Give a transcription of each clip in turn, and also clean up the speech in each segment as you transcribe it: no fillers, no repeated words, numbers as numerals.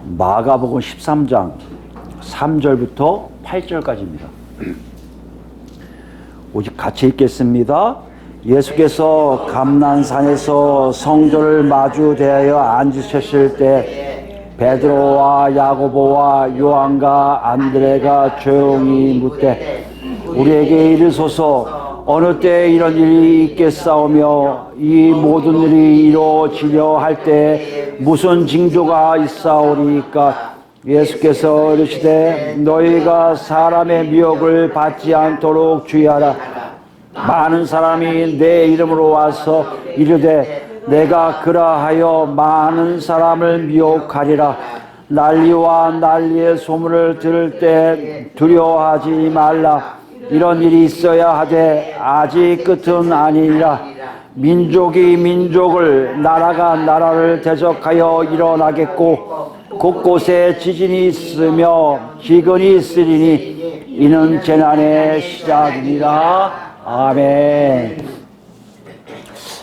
마가복음 13장 3절부터 8절까지입니다. 오직 같이 읽겠습니다. 예수께서 감난산에서 성전을 마주 대하여 앉으셨을 때 베드로와 야고보와 요한과 안드레가 조용히 묻되 우리에게 이르소서 어느 때 이런 일이 있겠사오며 이 모든 일이 이루어지려 할 때 무슨 징조가 있사오리까? 예수께서 이르시되 너희가 사람의 미혹을 받지 않도록 주의하라. 많은 사람이 내 이름으로 와서 이르되 내가 그러하여 많은 사람을 미혹하리라. 난리와 난리의 소문을 들을 때 두려워하지 말라. 이런 일이 있어야 하되 아직 끝은 아니니라. 민족이 민족을 나라가 나라를 대적하여 일어나겠고 곳곳에 지진이 있으며 기근이 있으리니 이는 재난의 시작이니라. 아멘.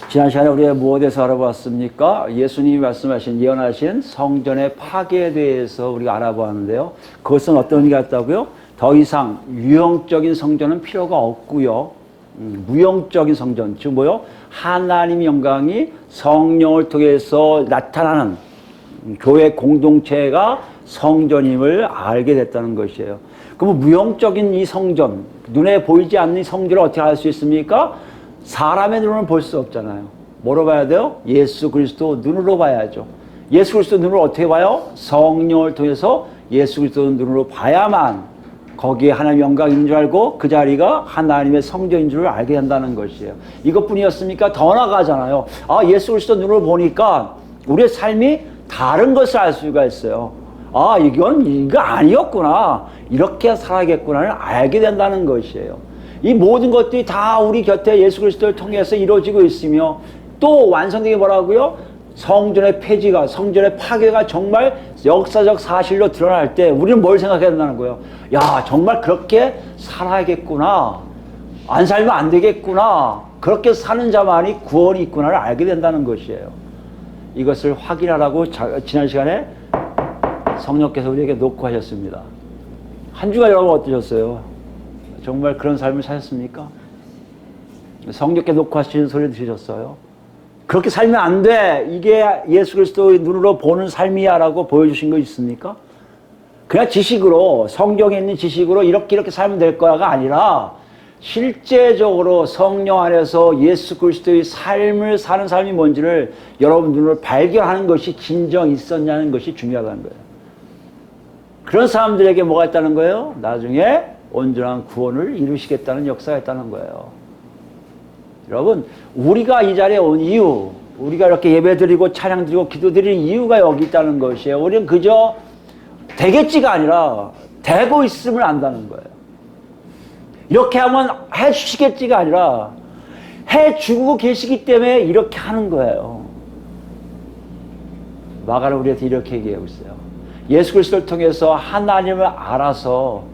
지난 시간에 우리가 무엇에 대해서 알아보았습니까? 예수님이 말씀하신 예언하신 성전의 파괴에 대해서 우리가 알아보았는데요. 그것은 어떤 의미가 있다고요? 더 이상 유형적인 성전은 필요가 없고요. 무형적인 성전, 즉 뭐요? 하나님의 영광이 성령을 통해서 나타나는 교회 공동체가 성전임을 알게 됐다는 것이에요. 그럼 무형적인 이 성전, 눈에 보이지 않는 이 성전을 어떻게 알 수 있습니까? 사람의 눈으로는 볼 수 없잖아요. 뭐로 봐야 돼요? 예수 그리스도 눈으로 봐야죠. 예수 그리스도 눈으로 어떻게 봐요? 성령을 통해서 예수 그리스도 눈으로 봐야만 거기에 하나님의 영광이 있는 줄 알고 그 자리가 하나님의 성전인 줄 알게 된다는 것이에요. 이것뿐이었습니까? 더 나아가잖아요. 아, 예수 그리스도 눈으로 보니까 우리의 삶이 다른 것을 알 수가 있어요. 아, 이거 아니었구나. 이렇게 살아야겠구나를 알게 된다는 것이에요. 이 모든 것들이 다 우리 곁에 예수 그리스도를 통해서 이루어지고 있으며 또 완성되게 뭐라고요? 성전의 폐지가, 성전의 파괴가 정말 역사적 사실로 드러날 때 우리는 뭘 생각해야 된다는 거예요? 야, 정말 그렇게 살아야겠구나. 안 살면 안 되겠구나. 그렇게 사는 자만이 구원이 있구나를 알게 된다는 것이에요. 이것을 확인하라고 지난 시간에 성령께서 우리에게 녹화하셨습니다. 한 주간 여러분 어떠셨어요? 정말 그런 삶을 사셨습니까? 성령께 녹화하시는 소리 들으셨어요? 그렇게 살면 안 돼. 이게 예수 그리스도의 눈으로 보는 삶이야 라고 보여주신 거 있습니까? 그냥 지식으로, 성경에 있는 지식으로 이렇게 살면 될 거야가 아니라 실제적으로 성령 안에서 예수 그리스도의 삶을 사는 삶이 뭔지를 여러분 눈으로 발견하는 것이 진정 있었냐는 것이 중요하다는 거예요. 그런 사람들에게 뭐가 있다는 거예요? 나중에 온전한 구원을 이루시겠다는 역사가 있다는 거예요. 여러분, 우리가 이 자리에 온 이유, 우리가 이렇게 예배드리고 찬양드리고 기도드리는 이유가 여기 있다는 것이에요. 우리는 그저 되겠지가 아니라 되고 있음을 안다는 거예요. 이렇게 하면 해주시겠지가 아니라 해주고 계시기 때문에 이렇게 하는 거예요. 마가는 우리한테 이렇게 얘기하고 있어요. 예수 그리스도를 통해서 하나님을 알아서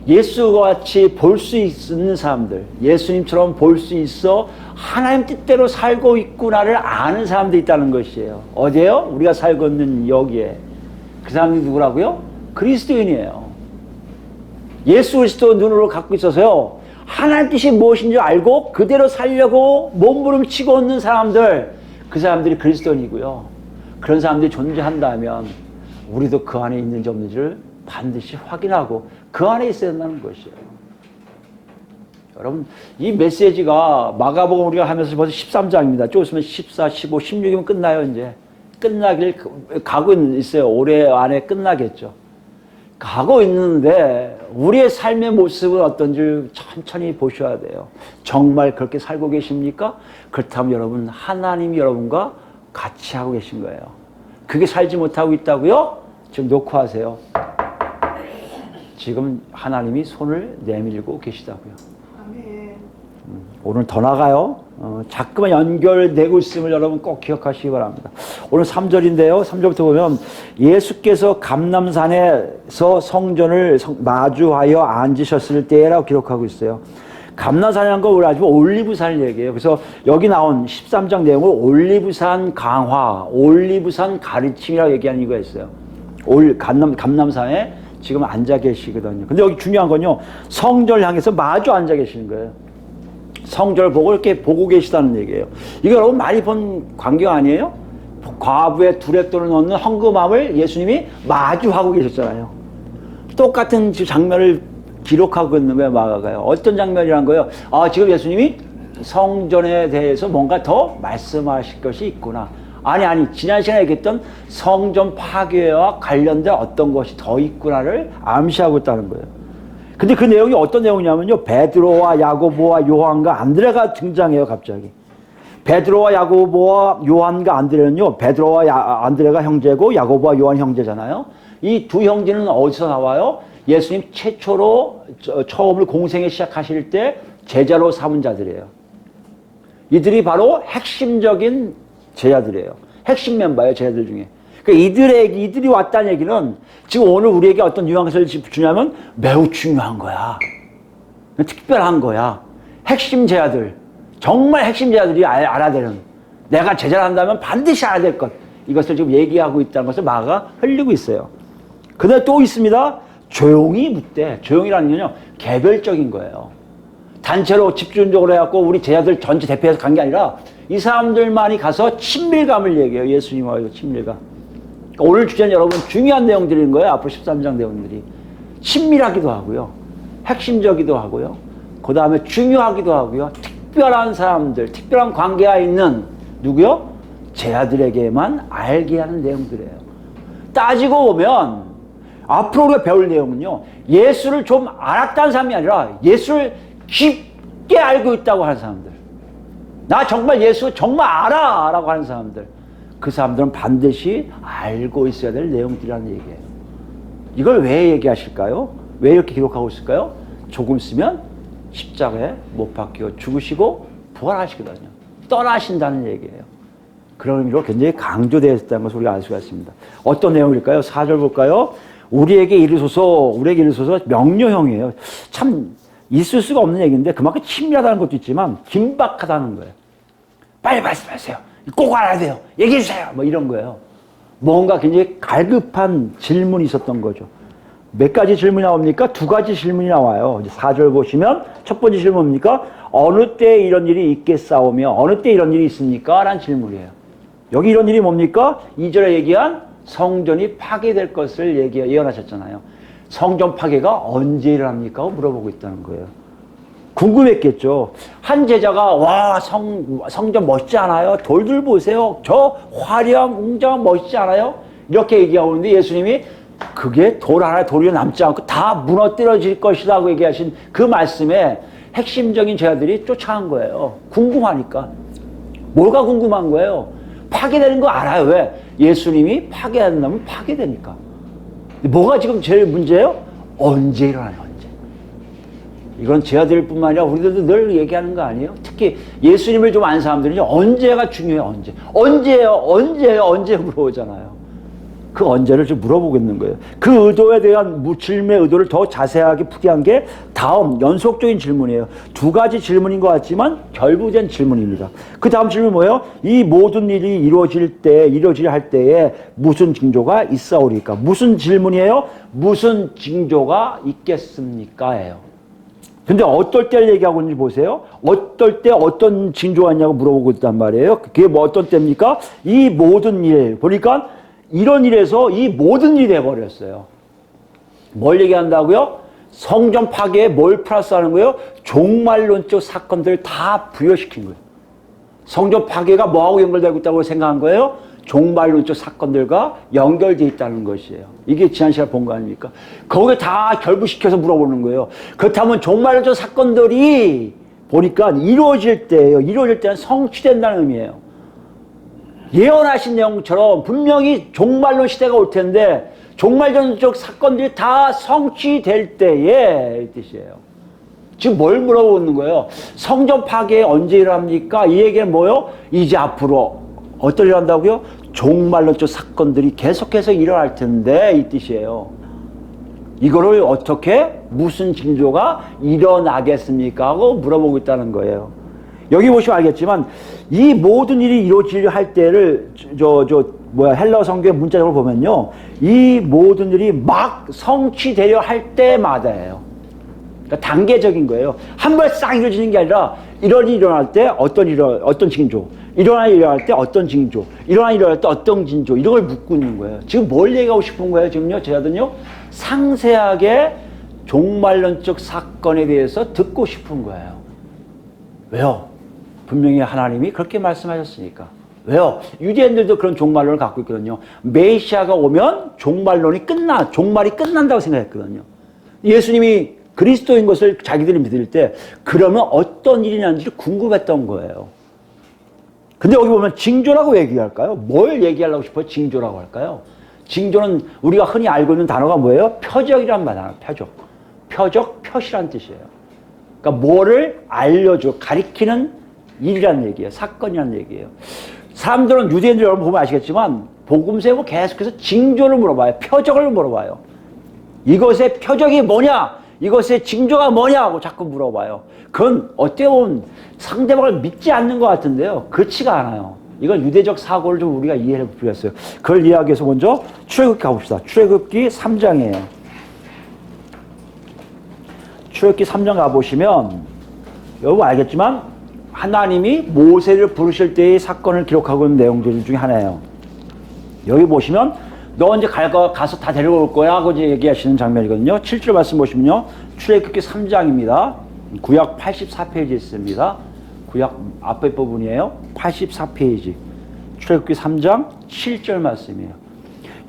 예수와 같이 볼 수 있는 사람들, 예수님처럼 볼 수 있어 하나님 뜻대로 살고 있구나를 아는 사람들이 있다는 것이에요. 어디에요? 우리가 살고 있는 여기에. 그 사람들이 누구라고요? 그리스도인이에요. 예수 그리스도 눈으로 갖고 있어서요, 하나님 뜻이 무엇인 줄 알고 그대로 살려고 몸부림치고 있는 사람들, 그 사람들이 그리스도인이고요. 그런 사람들이 존재한다면 우리도 그 안에 있는지 없는지를 반드시 확인하고 그 안에 있어야 된다는 것이에요. 여러분, 이 메시지가 마가복음 우리가 하면서 벌써 13장입니다. 좀 있으면 14, 15, 16이면 끝나요. 이제 끝나길 가고 있어요. 올해 안에 끝나겠죠. 가고 있는데 우리의 삶의 모습은 어떤지 천천히 보셔야 돼요. 정말 그렇게 살고 계십니까? 그렇다면 여러분, 하나님이 여러분과 같이 하고 계신 거예요. 그게 살지 못하고 있다고요? 지금 녹화하세요. 지금 하나님이 손을 내밀고 계시다고요. 아멘. 오늘 더 나가요. 자꾸만 연결되고 있음을 여러분 꼭 기억하시기 바랍니다. 오늘 3절인데요. 3절부터 보면 예수께서 감람산에서 성전을 마주하여 앉으셨을 때라고 기록하고 있어요. 감람산이라는 거 우리 아주 올리브산을 얘기해요. 그래서 여기 나온 13장 내용을 올리브산 강화, 올리브산 가르침이라고 얘기하는 이유가 있어요. 올 감남산에 지금 앉아 계시거든요. 근데 여기 중요한 건요, 성전을 향해서 마주 앉아 계시는 거예요. 성전을 보고 이렇게 보고 계시다는 얘기예요. 이거 여러분 많이 본 광경 아니에요? 과부의 두레돈을 넣는 헌금함을 예수님이 마주하고 계셨잖아요. 똑같은 장면을 기록하고 있는 거예요, 마가가요. 어떤 장면이란 거예요? 아, 지금 예수님이 성전에 대해서 뭔가 더 말씀하실 것이 있구나. 아니, 지난 시간에 얘기했던 성전 파괴와 관련된 어떤 것이 더 있구나를 암시하고 있다는 거예요. 근데 그 내용이 어떤 내용이냐면요, 베드로와 야고보와 요한과 안드레가 등장해요, 갑자기. 베드로와 야고보와 요한과 안드레는요, 베드로와 안드레가 형제고 야고보와 요한 형제잖아요. 이 두 형제는 어디서 나와요? 예수님 최초로 처음을 공생에 시작하실 때 제자로 삼은 자들이에요. 이들이 바로 핵심적인 제자들이에요. 핵심 멤버예요, 제자들 중에. 그러니까 이들이 왔다는 얘기는 지금 오늘 우리에게 어떤 뉘앙스를 주냐면 매우 중요한 거야. 특별한 거야. 핵심 제자들. 정말 핵심 제자들이 알아야 되는, 내가 제자를 한다면 반드시 알아야 될 것, 이것을 지금 얘기하고 있다는 것을 마가가 흘리고 있어요. 그다음에 또 있습니다. 조용히 묻되, 조용히라는 건요, 개별적인 거예요. 단체로 집중적으로 해갖고 우리 제자들 전체 대표해서 간 게 아니라 이 사람들만이 가서 친밀감을 얘기해요. 예수님과의 친밀감. 그러니까 오늘 주제는 여러분 중요한 내용들인 거예요. 앞으로 13장 내용들이. 친밀하기도 하고요. 핵심적이기도 하고요. 그 다음에 중요하기도 하고요. 특별한 사람들, 특별한 관계가 있는 누구요? 제자들에게만 알게 하는 내용들이에요. 따지고 보면 앞으로 우리가 배울 내용은요, 예수를 좀 알았다는 사람이 아니라 예수를 깊게 알고 있다고 하는 사람들, 나 정말 예수 정말 알아 라고 하는 사람들, 그 사람들은 반드시 알고 있어야 될 내용들이라는 얘기예요. 이걸 왜 얘기하실까요? 왜 이렇게 기록하고 있을까요? 조금 있으면 십자가에 못 박혀 죽으시고 부활하시거든요. 떠나신다는 얘기예요. 그런 의미로 굉장히 강조되어 있다는 것을 우리가 알 수가 있습니다. 어떤 내용일까요? 4절 볼까요? 우리에게 이르소서 명료형이에요. 참 있을 수가 없는 얘기인데 그만큼 친밀하다는 것도 있지만 긴박하다는 거예요. 빨리 말씀하세요. 꼭 알아야 돼요. 얘기해 주세요. 뭐 이런 거예요. 뭔가 굉장히 갈급한 질문이 있었던 거죠. 몇 가지 질문이 나옵니까? 두 가지 질문이 나와요. 4절 보시면 첫 번째 질문 뭡니까? 어느 때 이런 일이 있겠사오며 어느 때 이런 일이 있습니까? 라는 질문이에요. 여기 이런 일이 뭡니까? 2절에 얘기한 성전이 파괴될 것을 예언하셨잖아요. 성전 파괴가 언제 일어납니까? 물어보고 있다는 거예요. 궁금했겠죠. 한 제자가 와, 성전 멋지지 않아요? 돌들 보세요. 저 화려한 웅장한 멋지지 않아요? 이렇게 얘기하고 있는데 예수님이 그게 돌 하나 돌이 남지 않고 다 무너뜨려질 것이라고 얘기하신 그 말씀에 핵심적인 제자들이 쫓아간 거예요. 궁금하니까. 뭐가 궁금한 거예요? 파괴되는 거 알아요. 왜? 예수님이 파괴한다면 파괴되니까. 뭐가 지금 제일 문제예요? 언제 일어나요? 언제? 이건 제자들 뿐만 아니라 우리들도 늘 얘기하는 거 아니에요? 특히 예수님을 좀 아는 사람들은요, 언제가 중요해요. 언제 물어보잖아요. 그 언제를 좀 물어보고 있는 거예요. 그 의도에 대한 질문의 의도를 더 자세하게 풀이한 게 다음 연속적인 질문이에요. 두 가지 질문인 것 같지만 결부된 질문입니다. 그 다음 질문 뭐예요? 이 모든 일이 이루어질 할 때에 무슨 징조가 있사오리까? 무슨 질문이에요? 무슨 징조가 있겠습니까? 예요. 근데 어떨 때를 얘기하고 있는지 보세요. 어떨 때 어떤 징조가 있냐고 물어보고 있단 말이에요. 그게 뭐 어떤 때입니까? 이 모든 일 보니까 이런 일에서 이 모든 일이 돼버렸어요. 뭘 얘기한다고요? 성전 파괴에 뭘 플러스하는 거예요? 종말론적 사건들을 다 부여시킨 거예요. 성전 파괴가 뭐하고 연결되고 있다고 생각한 거예요? 종말론적 사건들과 연결되어 있다는 것이에요. 이게 지난 시간에 본 거 아닙니까? 거기에 다 결부시켜서 물어보는 거예요. 그렇다면 종말론적 사건들이 보니까 이루어질 때예요. 이루어질 때는 성취된다는 의미예요. 예언하신 내용처럼 분명히 종말론 시대가 올 텐데 종말론적 사건들이 다 성취될 때에 이 뜻이에요. 지금 뭘 물어보는 거예요? 성전 파괴 언제 일어납니까? 이 얘기는 뭐예요? 이제 앞으로 어떤 일을 한다고요? 종말론적 사건들이 계속해서 일어날 텐데 이 뜻이에요. 이거를 어떻게 무슨 징조가 일어나겠습니까? 하고 물어보고 있다는 거예요. 여기 보시면 알겠지만 이 모든 일이 이루어지려 할 때를 헬러 성경의 문자적으로 보면요. 이 모든 일이 막 성취되려 할 때마다예요. 그러니까 단계적인 거예요. 한 번에 싹 이루어지는 게 아니라 이런 일이 일어날 때 어떤 징조, 일어날 때 어떤 징조, 일어날 때 어떤 징조, 이런 걸 묻고 있는 거예요. 지금 뭘 얘기하고 싶은 거예요? 지금요, 제자들은요, 상세하게 종말론적 사건에 대해서 듣고 싶은 거예요. 왜요? 분명히 하나님이 그렇게 말씀하셨으니까. 왜요? 유대인들도 그런 종말론을 갖고 있거든요. 메시아가 오면 종말이 끝난다고 생각했거든요. 예수님이 그리스도인 것을 자기들이 믿을 때 그러면 어떤 일이 났는지 궁금했던 거예요. 근데 여기 보면 징조라고 얘기할까요? 뭘 얘기하려고 싶어요? 징조라고 할까요? 징조는 우리가 흔히 알고 있는 단어가 뭐예요? 표적이란 말이에요. 표적, 표시란 뜻이에요. 그러니까 뭐를 알려줘, 가리키는 일이라는 얘기예요. 사건이라는 얘기예요. 사람들은, 유대인들 여러분 보면 아시겠지만 복음서에 계속해서 징조를 물어봐요. 표적을 물어봐요. 이것의 표적이 뭐냐? 이것의 징조가 뭐냐고 자꾸 물어봐요. 그건 어떻게 보면 상대방을 믿지 않는 것 같은데요. 그렇지가 않아요. 이건 유대적 사고를 좀 우리가 이해해 볼 필요가 있어요. 그걸 이해하기 위해서 먼저 출애굽기 가봅시다. 출애굽기 3장이에요. 출애굽기 3장 가보시면 여러분 알겠지만 하나님이 모세를 부르실 때의 사건을 기록하고 있는 내용들 중에 하나예요. 여기 보시면 너 이제 가서 다 데려올 거야 하고 이제 얘기하시는 장면이거든요. 7절 말씀 보시면요. 출애굽기 3장입니다. 구약 84페이지 있습니다. 구약 앞에 부분이에요. 84페이지. 출애굽기 3장 7절 말씀이에요.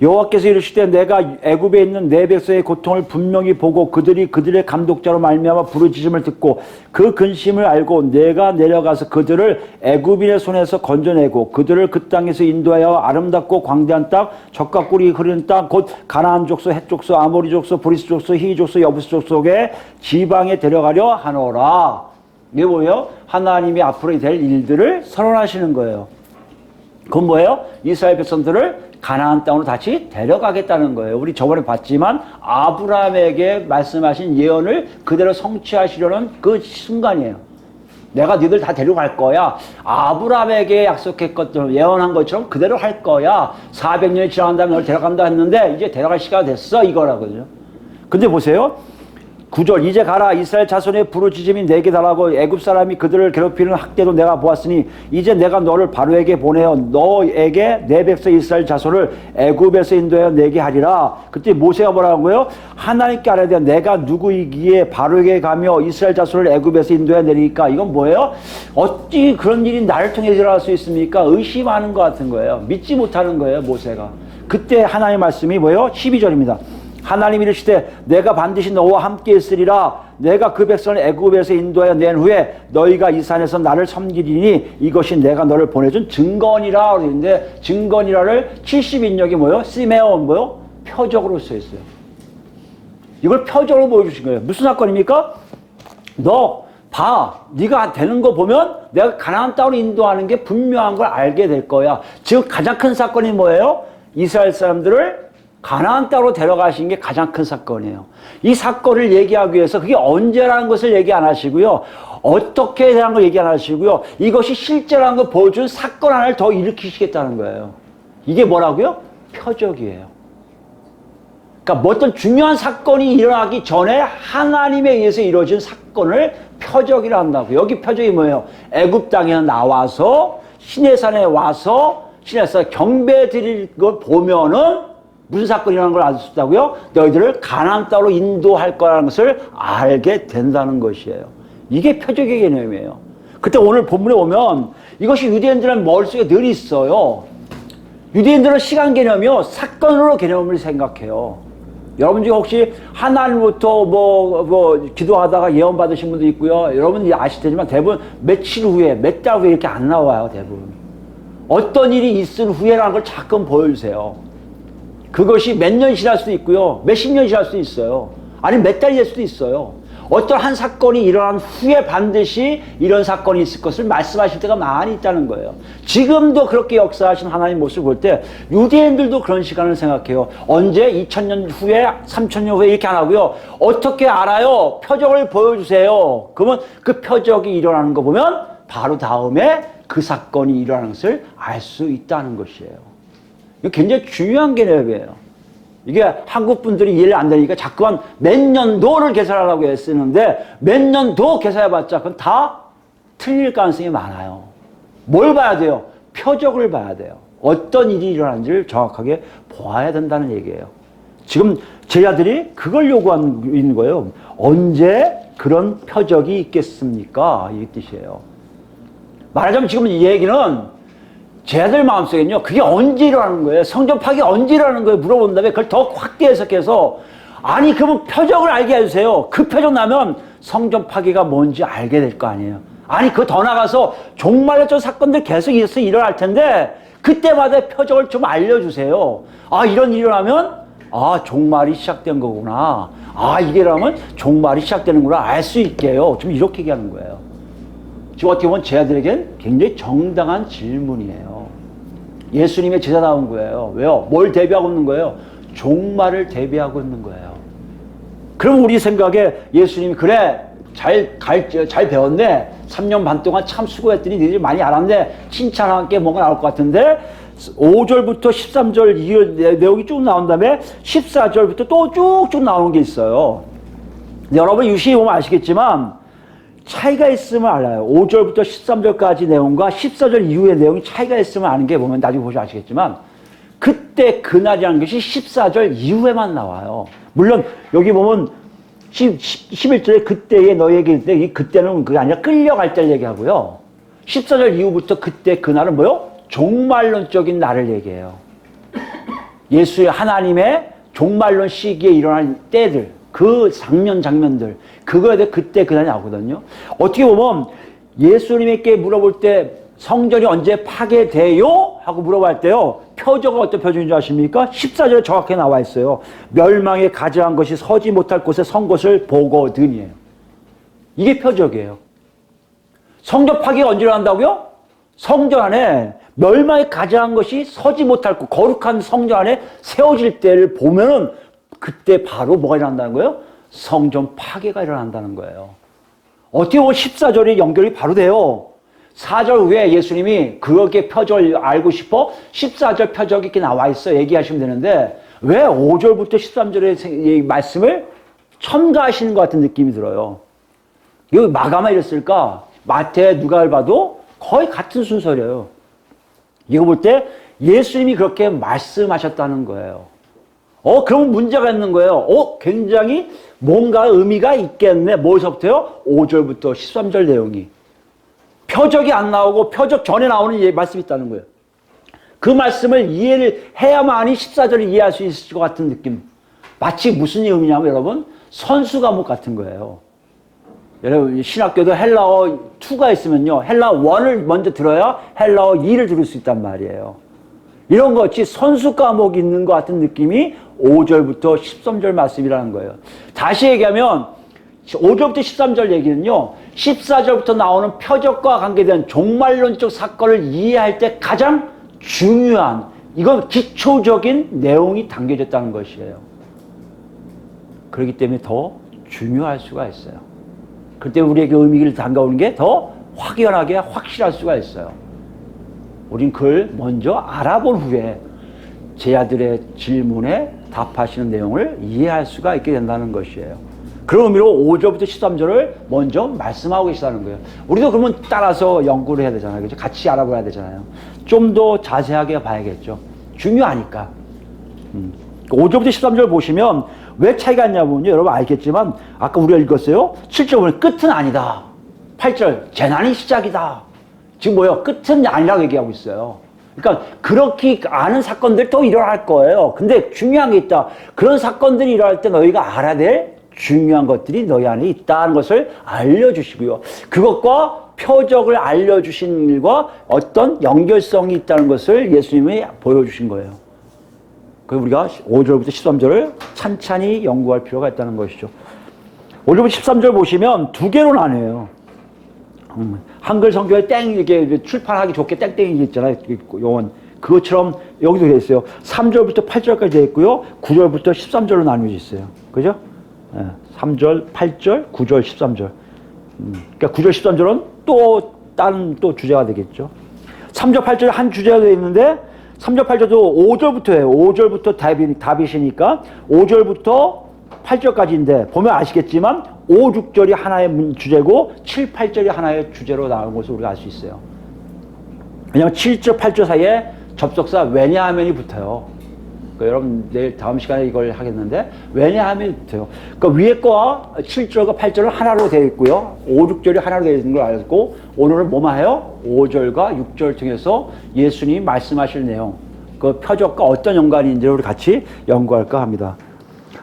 여호와께서 이르시되 내가 애굽에 있는 내 백성의 고통을 분명히 보고 그들의 감독자로 말미암아 부르짖음을 듣고 그 근심을 알고 내가 내려가서 그들을 애굽인의 손에서 건져내고 그들을 그 땅에서 인도하여 아름답고 광대한 땅, 젖과 꿀이 흐르는 땅, 곧 가나안 족속, 헷 족속, 아모리 족속, 브리스 족속, 히위 족속, 여부스 족속의 지방에 데려가려 하노라. 이게 뭐예요? 하나님이 앞으로 될 일들을 선언하시는 거예요. 그건 뭐예요? 이스라엘 백성들을 가나안 땅으로 다시 데려가겠다는 거예요. 우리 저번에 봤지만 아브라함에게 말씀하신 예언을 그대로 성취하시려는 그 순간이에요. 내가 너희들 다 데려갈 거야. 아브라함에게 약속했거든, 예언한 것처럼 그대로 할 거야. 400년이 지나간 다음에 너를 데려간다 했는데 이제 데려갈 시간이 됐어, 이거라거든요. 근데 보세요. 9절 이제 가라 이스라엘 자손의 부르짖음이 내게 달하고 애굽 사람이 그들을 괴롭히는 학대도 내가 보았으니 이제 내가 너를 바로에게 보내어 너에게 내 백성 이스라엘 자손을 애굽에서 인도하여 내게 하리라. 그때 모세가 뭐라는 거예요? 하나님께 알아야 돼. 내가 누구이기에 바로에게 가며 이스라엘 자손을 애굽에서 인도하여 내리니까. 이건 뭐예요? 어찌 그런 일이 나를 통해 일어날 수 있습니까? 의심하는 것 같은 거예요. 믿지 못하는 거예요, 모세가. 그때 하나님의 말씀이 뭐예요? 12절입니다. 하나님이 이르시되 내가 반드시 너와 함께 있으리라. 내가 그 백성을 애굽에서 인도하여 낸 후에 너희가 이 산에서 나를 섬기리니 이것이 내가 너를 보내준 증거니라. 그러는데 증거니라를 70인역이 뭐예요? 시메온 뭐예요? 표적으로 써 있어요. 이걸 표적으로 보여주신 거예요. 무슨 사건입니까? 너 봐, 네가 되는 거 보면 내가 가나안 땅으로 인도하는 게 분명한 걸 알게 될 거야. 지금 가장 큰 사건이 뭐예요? 이스라엘 사람들을 가나안 땅으로 데려가신 게 가장 큰 사건이에요. 이 사건을 얘기하기 위해서 그게 언제라는 것을 얘기 안 하시고요. 어떻게 대한 걸 얘기 안 하시고요. 이것이 실제라는 걸 보여준 사건 하나를 더 일으키시겠다는 거예요. 이게 뭐라고요? 표적이에요. 그러니까 뭐 어떤 중요한 사건이 일어나기 전에 하나님에 의해서 이루어진 사건을 표적이라 한다고. 여기 표적이 뭐예요? 애굽 땅에 나와서 시내산에 와서 시내에서 경배 드릴 걸 보면은 무슨 사건이 일어나는 걸 알 수 있다고요? 너희들을 가나안 땅으로 인도할 거라는 것을 알게 된다는 것이에요. 이게 표적의 개념이에요. 그때 오늘 본문에 오면 이것이 유대인들은 머릿속에 늘 있어요. 유대인들은 시간 개념이요, 사건으로 개념을 생각해요. 여러분 중에 혹시 하나님부터 기도하다가 예언 받으신 분도 있고요. 여러분이 아실 테지만 대부분 며칠 후에, 몇 달 후에 이렇게 안 나와요, 대부분. 어떤 일이 있은 후에라는 걸 자꾸 보여주세요. 그것이 몇 년이 지날 수도 있고요. 몇십 년이 지날 수도 있어요. 아니면 몇 달이 될 수도 있어요. 어떤 한 사건이 일어난 후에 반드시 이런 사건이 있을 것을 말씀하실 때가 많이 있다는 거예요. 지금도 그렇게 역사하신 하나님 모습을 볼 때 유대인들도 그런 시간을 생각해요. 언제? 2000년 후에, 3000년 후에 이렇게 안 하고요. 어떻게 알아요? 표적을 보여주세요. 그러면 그 표적이 일어나는 거 보면 바로 다음에 그 사건이 일어나는 것을 알 수 있다는 것이에요. 이거 굉장히 중요한 개념이에요. 이게 한국 분들이 이해를 안 되니까 자꾸만 몇 년도를 계산하라고 했었는데 몇 년도 계산해봤자 그건 다 틀릴 가능성이 많아요. 뭘 봐야 돼요? 표적을 봐야 돼요. 어떤 일이 일어나는지를 정확하게 보아야 된다는 얘기예요. 지금 제자들이 그걸 요구하고 있는 거예요. 언제 그런 표적이 있겠습니까? 이 뜻이에요. 말하자면 지금 이 얘기는 제자들 마음속에는요, 그게 언제 일어나는 거예요? 성전 파괴 언제 일어나는 거예요? 물어본 다음에 그걸 더 확대 해석해서, 아니, 그러면 표적을 알게 해주세요. 그 표적 나면 성전 파괴가 뭔지 알게 될 거 아니에요. 아니, 그거 더 나가서 종말의 사건들 계속 일어날 텐데, 그때마다 표적을 좀 알려주세요. 아, 이런 일이 일어나면, 아, 종말이 시작된 거구나. 아, 이게 일어나면 종말이 시작되는구나. 알 수 있게요. 좀 이렇게 얘기하는 거예요. 지금 어떻게 보면 제자들에겐 굉장히 정당한 질문이에요. 예수님의 제자 나온 거예요. 왜요? 뭘 대비하고 있는 거예요? 종말을 대비하고 있는 거예요. 그럼 우리 생각에 예수님이 그래 잘 배웠네. 3년 반 동안 참 수고했더니 너희들이 많이 알았네. 칭찬할 게 뭔가 나올 것 같은데 5절부터 13절 이 내용이 쭉 나온 다음에 14절부터 또 쭉쭉 나오는 게 있어요. 여러분 유심히 보면 아시겠지만 차이가 있으면 알아요. 5절부터 13절까지 내용과 14절 이후의 내용이 차이가 있으면 아는 게 보면 나중에 보시면 아시겠지만 그때 그날이라는 것이 14절 이후에만 나와요. 물론 여기 보면 11절에 그때에 너에게 이 그때는 그게 아니라 끌려갈 때를 얘기하고요. 14절 이후부터 그때 그날은 뭐요? 종말론적인 날을 얘기해요. 예수의 하나님의 종말론 시기에 일어날 때들, 그 장면들, 그거에 대해 그때 그날이 나오거든요. 어떻게 보면 예수님께 물어볼 때 성전이 언제 파괴돼요? 하고 물어볼 때요. 표적은 어떤 표적인 줄 아십니까? 14절에 정확하게 나와 있어요. 멸망에 가증한 것이 서지 못할 곳에 선 것을 보거든이에요. 이게 표적이에요. 성전 파괴가 언제 일어난다고요? 성전 안에 멸망에 가증한 것이 서지 못할 곳, 거룩한 성전 안에 세워질 때를 보면은 그때 바로 뭐가 일어난다는 거예요? 성전 파괴가 일어난다는 거예요. 어떻게 보면 14절이 연결이 바로 돼요. 4절 후에 예수님이 그렇게 표적을 알고 싶어 14절 표적이 이렇게 나와 있어 얘기하시면 되는데 왜 5절부터 13절의 말씀을 첨가하시는 것 같은 느낌이 들어요. 이거 마가만 이랬을까? 마태, 누가를 봐도 거의 같은 순서래요. 이거 볼 때 예수님이 그렇게 말씀하셨다는 거예요. 그러면 문제가 있는 거예요. 굉장히 뭔가 의미가 있겠네. 뭐서부터요? 5절부터 13절 내용이. 표적이 안 나오고 표적 전에 나오는 말씀이 있다는 거예요. 그 말씀을 이해를 해야만이 14절을 이해할 수 있을 것 같은 느낌. 마치 무슨 의미냐면 여러분 선수 과목 같은 거예요. 여러분 신학교도 헬라어 2가 있으면요. 헬라어 1을 먼저 들어야 헬라어 2를 들을 수 있단 말이에요. 이런 것 같이 선수 과목이 있는 것 같은 느낌이 5절부터 13절 말씀이라는 거예요. 다시 얘기하면 5절부터 13절 얘기는요. 14절부터 나오는 표적과 관계된 종말론적 사건을 이해할 때 가장 중요한 이건 기초적인 내용이 담겨졌다는 것이에요. 그렇기 때문에 더 중요할 수가 있어요. 그때 우리에게 의미를 담가오는 게 더 확연하게 확실할 수가 있어요. 우린 그걸 먼저 알아본 후에 제자들의 질문에 답하시는 내용을 이해할 수가 있게 된다는 것이에요. 그런 의미로 5절부터 13절을 먼저 말씀하고 계시다는 거예요. 우리도 그러면 따라서 연구를 해야 되잖아요. 그죠? 같이 알아봐야 되잖아요. 좀 더 자세하게 봐야겠죠. 중요하니까. 5절부터 13절 보시면 왜 차이가 있냐면요. 여러분 알겠지만 아까 우리가 읽었어요. 7절 보면 끝은 아니다. 8절 재난이 시작이다. 지금 뭐예요? 끝은 아니라고 얘기하고 있어요. 그러니까 그렇게 아는 사건들이 또 일어날 거예요. 근데 중요한 게 있다. 그런 사건들이 일어날 때 너희가 알아야 될 중요한 것들이 너희 안에 있다는 것을 알려주시고요. 그것과 표적을 알려주신 일과 어떤 연결성이 있다는 것을 예수님이 보여주신 거예요. 그래서 우리가 5절부터 13절을 찬찬히 연구할 필요가 있다는 것이죠. 5절부터 13절 보시면 두 개로 나뉘어요. 한글 성경에 땡 이렇게 출판하기 좋게 땡땡이 있잖아요. 요원 그것처럼 여기도 되어 있어요. 3절부터 8절까지 되어 있고요. 9절부터 13절로 나뉘어져 있어요. 그죠? 3절, 8절, 9절, 13절. 그러니까 9절, 13절은 또 다른 또 주제가 되겠죠. 3절 8절 한 주제가 되어 있는데 3절 8절도 5절부터예요. 5절부터 다윗이니까 5절부터 8절까지인데 보면 아시겠지만 5, 6절이 하나의 주제고 7, 8절이 하나의 주제로 나온 것을 우리가 알 수 있어요. 왜냐하면 7절, 8절 사이에 접속사 왜냐하면이 붙어요. 그러니까 여러분 내일 다음 시간에 이걸 하겠는데 왜냐하면이 붙어요. 그러니까 위에 거와 7절과 8절은 하나로 되어 있고요. 5, 6절이 하나로 되어 있는 걸 알고 오늘은 뭐만 해요? 5절과 6절 통해서 예수님이 말씀하실 내용, 그 표적과 어떤 연관인지를 우리 같이 연구할까 합니다.